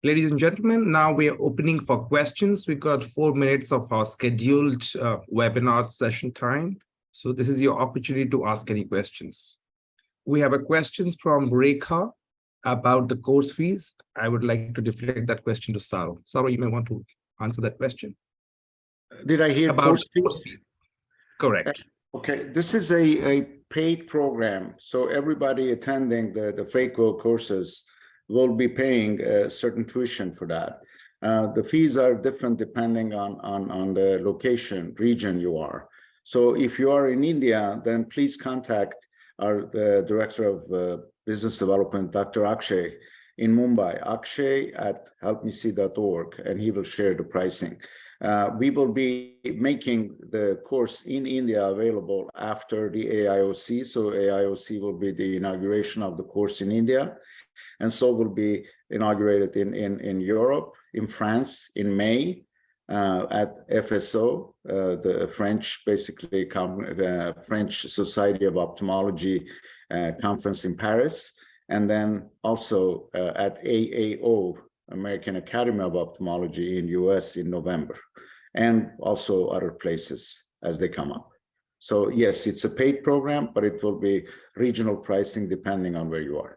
Ladies and gentlemen, now we are opening for questions. We've got 4 minutes of our scheduled webinar session time. So this is your opportunity to ask any questions. We have a question from Rekha about the course fees. I would like to deflect that question to Saro. Saro, you may want to answer that question.
Did I hear
about course fees? Correct.
Okay, this is a paid program. So everybody attending the Phaco courses will be paying a certain tuition for that. The fees are different depending on the location, region you are. So if you are in India, then please contact the Director of Business Development, Dr. Akshay, in Mumbai, akshay@helpmesee.org, and he will share the pricing. We will be making the course in India available after the AIOC. So AIOC will be the inauguration of the course in India. And so will be inaugurated in Europe, in France, in May, at FSO, the French, basically, French Society of Ophthalmology conference in Paris, and then also at AAO, American Academy of Ophthalmology in US in November, and also other places as they come up. So yes, it's a paid program, but it will be regional pricing depending on where you are.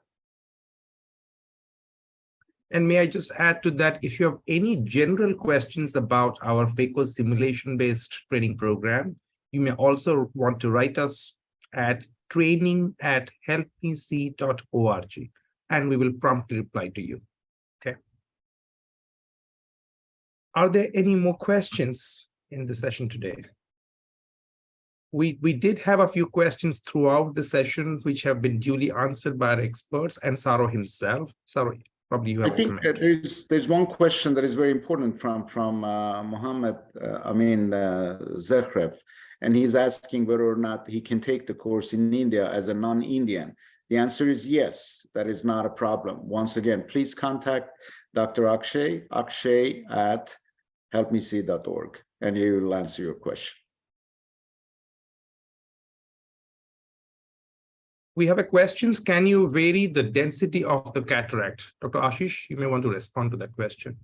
And may I just add to that, if you have any general questions about our Phaco simulation-based training program, you may also want to write us at training@helpmesee.org, and we will promptly reply to you. Okay. Are there any more questions in the session today? We did have a few questions throughout the session, which have been duly answered by our experts and Saro himself. Saro, probably you have
I think there's one question that is very important from Mohammed Amin Zekhref, and he's asking whether or not he can take the course in India as a non-Indian. The answer is yes, that is not a problem. Once again, please contact Dr. Akshay @helpmesee.org, and he will answer your question.
We have a question. Can you vary the density of the cataract? Dr. Ashish, you may want to respond to that question.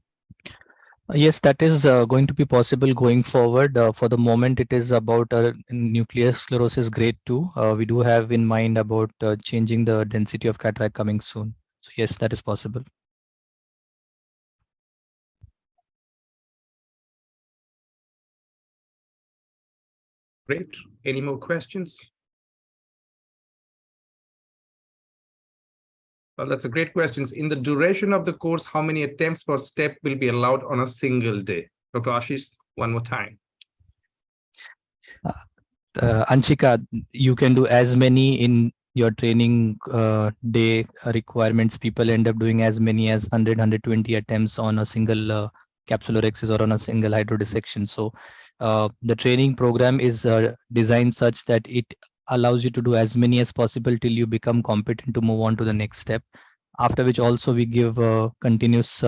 Yes, that is going to be possible going forward. For the moment, it is about nuclear sclerosis grade 2. We do have in mind about changing the density of cataract coming soon. So yes, that is possible.
Great. Any more questions? Well, that's a great question. In the duration of the course, how many attempts per step will be allowed on a single day? Dr. Ashish, one more time.
Anshika, you can do as many in your training day requirements. People end up doing as many as 100, 120 attempts on a single capsulorhexis or on a single hydrodissection. So the training program is designed such that it allows you to do as many as possible till you become competent to move on to the next step, after which also we give continuous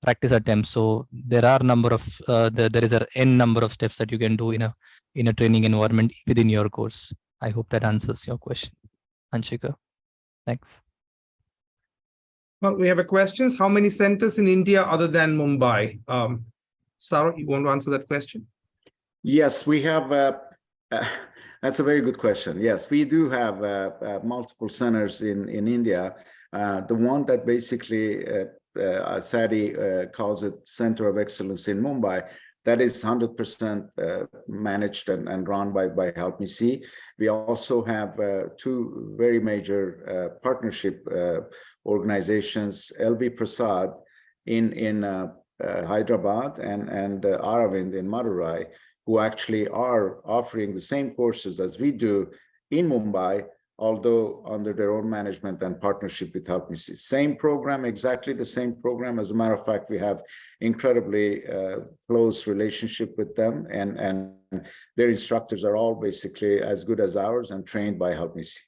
practice attempts. So there are there is an n number of steps that you can do in a training environment within your course. I hope that answers your question, Anshika. Thanks.
Well, we have a question. How many centers in India other than Mumbai? Saro, you want to answer that question?
Yes, we have That's a very good question. Yes, we do have multiple centers in India. The one that basically Sadi calls it Center of Excellence in Mumbai, that is 100% managed and run by HelpMeSee. We also have two very major partnership organizations, LV Prasad in Hyderabad and Aravind in Madurai, who actually are offering the same courses as we do in Mumbai, although under their own management and partnership with HelpMeSee. Same program, exactly the same program. As a matter of fact, we have incredibly close relationship with them, and their instructors are all basically as good as ours and trained by HelpMeSee.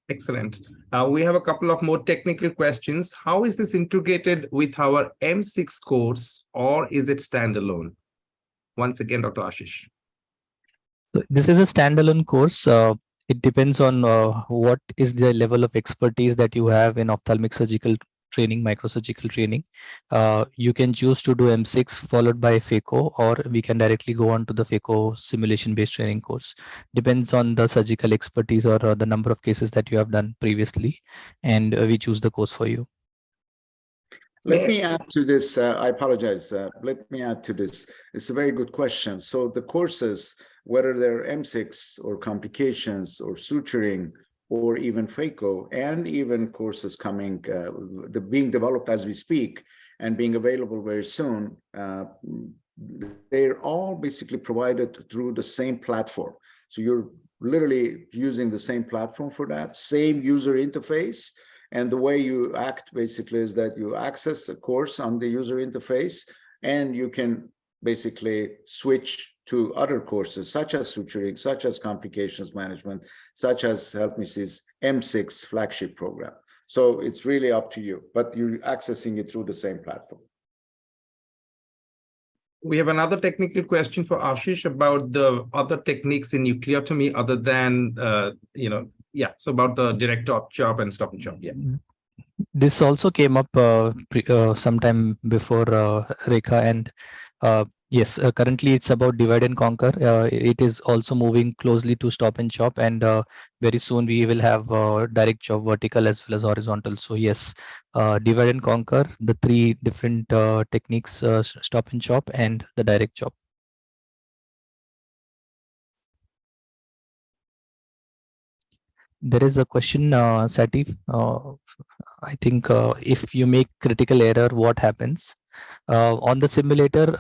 Excellent. We have a couple of more technical questions. How is this integrated with our M6 course, or is it standalone? Once again, Dr. Ashish.
So this is a standalone course. It depends on what is the level of expertise that you have in ophthalmic surgical training, microsurgical training. You can choose to do M6 followed by Phaco, or we can directly go on to the Phaco simulation-based training course. Depends on the surgical expertise or the number of cases that you have done previously, and we choose the course for you.
Let me add to this. I apologize. Let me add to this. It's a very good question. So the courses, whether they're M6 or complications or suturing or even Phaco, and even courses coming, being developed as we speak and being available very soon, they're all basically provided through the same platform. So you're literally using the same platform for that, same user interface. And the way you act basically is that you access a course on the user interface, and you can basically switch to other courses such as suturing, such as complications management, such as HelpMeSee's M6 flagship program. So it's really up to you, but you're accessing it through the same platform.
We have another technical question for Ashish about the other techniques in nucleotomy other than, so about the direct chop and stop and chop. Yeah.
This also came up sometime before Rekha, and yes, currently it's about divide and conquer. It is also moving closely to stop and chop, and very soon we will have direct chop, vertical as well as horizontal. So yes, divide and conquer, the three different techniques, stop and chop and the direct chop. There is a question, Sati. I think if you make critical error, what happens? On the simulator,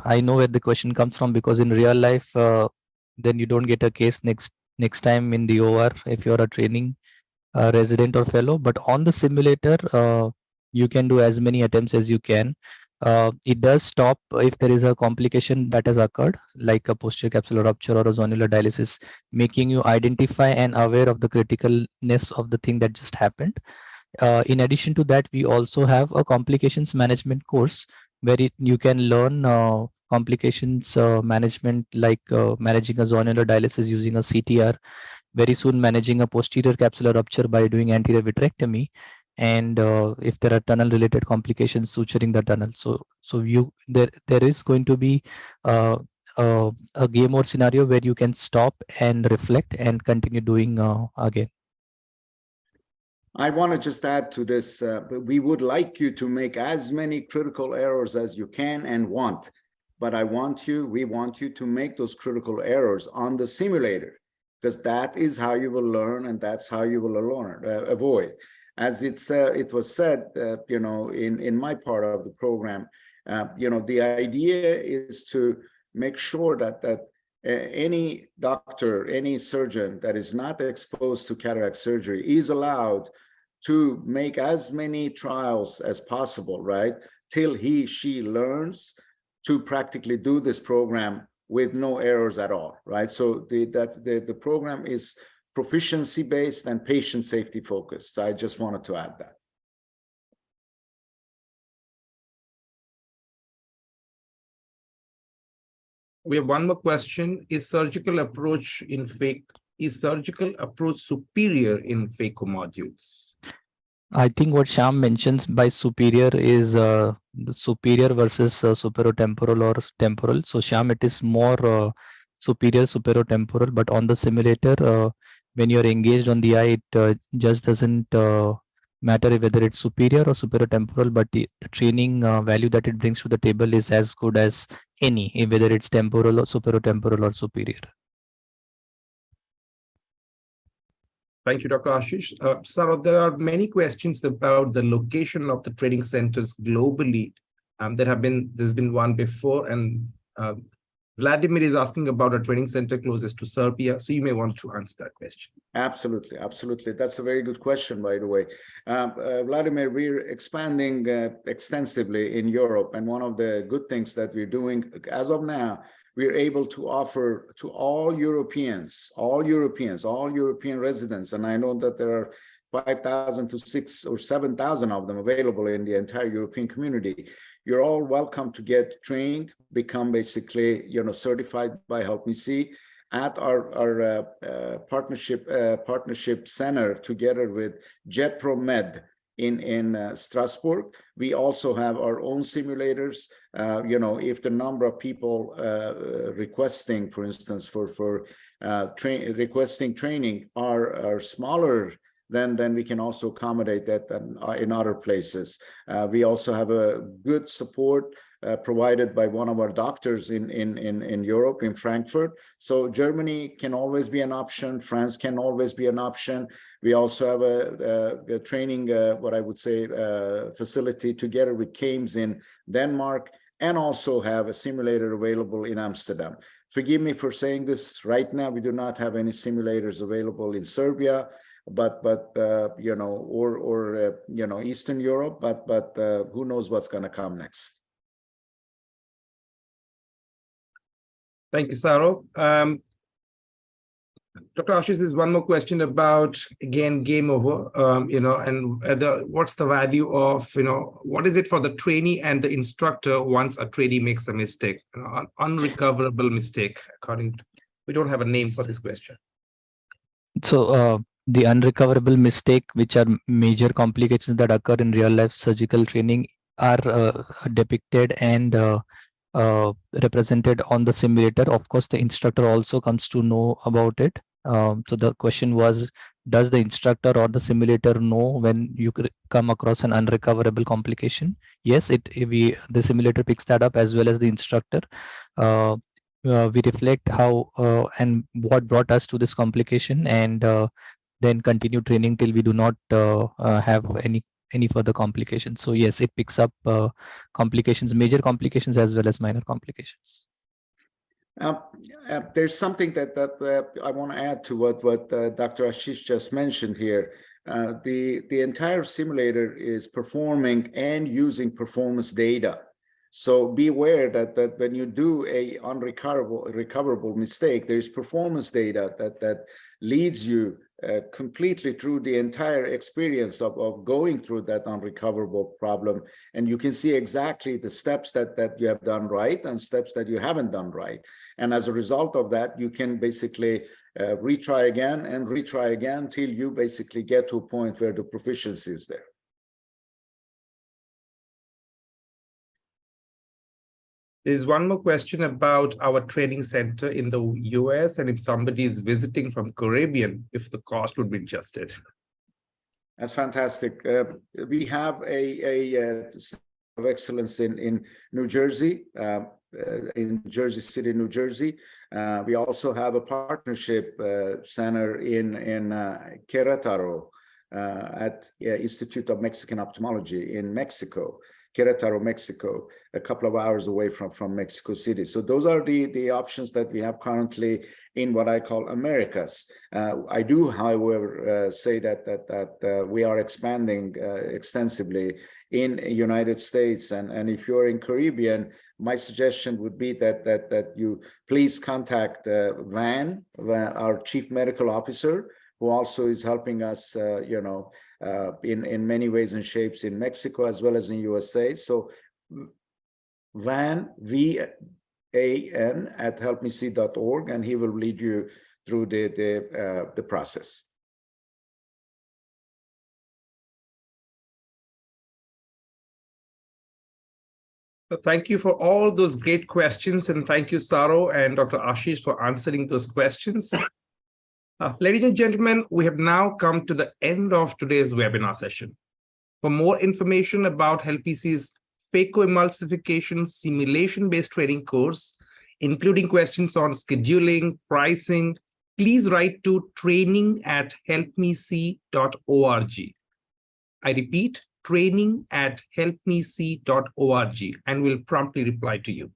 I know where the question comes from, because in real life, then you don't get a case next time in the OR if you're a training resident or fellow. But on the simulator, you can do as many attempts as you can. It does stop if there is a complication that has occurred, like a posterior capsular rupture or a zonular dialysis, making you identify and aware of the criticalness of the thing that just happened. In addition to that, we also have a complications management course where you can learn complications management, like managing a zonular dialysis using a CTR, very soon managing a posterior capsular rupture by doing anterior vitrectomy, and if there are tunnel related complications, suturing the tunnel. So there is going to be a game or scenario where you can stop and reflect and continue doing again.
I want to just add to this. We would like you to make as many critical errors as you can and want, but we want you to make those critical errors on the simulator, because that is how you will learn, and that's how you will avoid. As it was said, in my part of the program, the idea is to make sure that any doctor, any surgeon that is not exposed to cataract surgery is allowed to make as many trials as possible, right? Till she learns to practically do this program with no errors at all, right? So the program is proficiency based and patient safety focused. I just wanted to add that.
We have one more question. Is surgical approach superior in Phaco modules?
I think what Shyam mentions by superior is the superior versus superotemporal or temporal. So Shyam, it is more superior, superotemporal, but on the simulator, when you're engaged on the eye, it just doesn't matter whether it's superior or superotemporal, but the training value that it brings to the table is as good as any, whether it's temporal or superotemporal or superior.
Thank you, Dr. Ashish. Saro, there are many questions about the location of the training centers globally. There's been one before, and Vladimir is asking about a training center closest to Serbia. So you may want to answer that question.
Absolutely, absolutely. That's a very good question, by the way. Vladimir, we're expanding extensively in Europe. And one of the good things that we're doing as of now, we're able to offer to all European residents. And I know that there are 5,000 to 6,000 or 7,000 of them available in the entire European community. You're all welcome to get trained, become basically, certified by HelpMeSee at our partnership center together with JetProMed in Strasbourg. We also have our own simulators. If the number of people requesting, for instance, requesting training are smaller, then we can also accommodate that in other places. We also have a good support provided by one of our doctors in Europe, in Frankfurt. So Germany can always be an option. France can always be an option. We also have a training, facility together with CAMES in Denmark, and also have a simulator available in Amsterdam. Forgive me for saying this right now, we do not have any simulators available in Serbia, but Eastern Europe, but who knows what's going to come next.
Thank you, Saro. Dr. Ashish, there's one more question about, again, game over, and what's the value of, what is it for the trainee and the instructor once a trainee makes a mistake, an unrecoverable mistake, we don't have a name for this question.
So the unrecoverable mistake, which are major complications that occur in real life surgical training, are depicted and represented on the simulator. Of course, the instructor also comes to know about it. So the question was, does the instructor or the simulator know when you come across an unrecoverable complication? Yes, the simulator picks that up, as well as the instructor. We reflect how and what brought us to this complication, and then continue training till we do not have any further complications. So yes, it picks up complications, major complications as well as minor complications.
There's something that I want to add to what Dr. Ashish just mentioned here. The entire simulator is performing and using performance data. So be aware that when you do a recoverable mistake, there's performance data that leads you completely through the entire experience of going through that unrecoverable problem. And you can see exactly the steps that you have done right and steps that you haven't done right. And as a result of that, you can basically retry again till you basically get to a point where the proficiency is there.
There's one more question about our training center in the US, and if somebody is visiting from Caribbean, if the cost would be adjusted.
That's fantastic. We have a center of excellence in New Jersey, in Jersey City, New Jersey. We also have a partnership center in Querétaro at Institute of Mexican Ophthalmology in Mexico. Querétaro, Mexico, a couple of hours away from Mexico City. So those are the options that we have currently in what I call Americas. I do, however, say that we are expanding extensively in the United States. And if you're in Caribbean, my suggestion would be that you please contact Van, our Chief Medical Officer, who also is helping us, in many ways and shapes in Mexico as well as in USA. So Van, V-A-N, at helpmesee.org, and he will lead you through the process.
Thank you for all those great questions, and thank you, Saro and Dr. Ashish, for answering those questions. Ladies and gentlemen, we have now come to the end of today's webinar session. For more information about HelpMeSee's Phacoemulsification simulation-based training course, including questions on scheduling, pricing, please write to training@helpmesee.org. I repeat, training@helpmesee.org, and we'll promptly reply to you.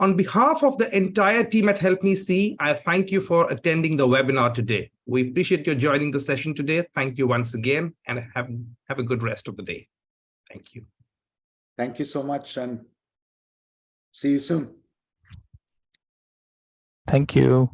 On behalf of the entire team at HelpMeSee, I thank you for attending the webinar today. We appreciate your joining the session today. Thank you once again, and have a good rest of the day. Thank you.
Thank you so much, and see you soon.
Thank you.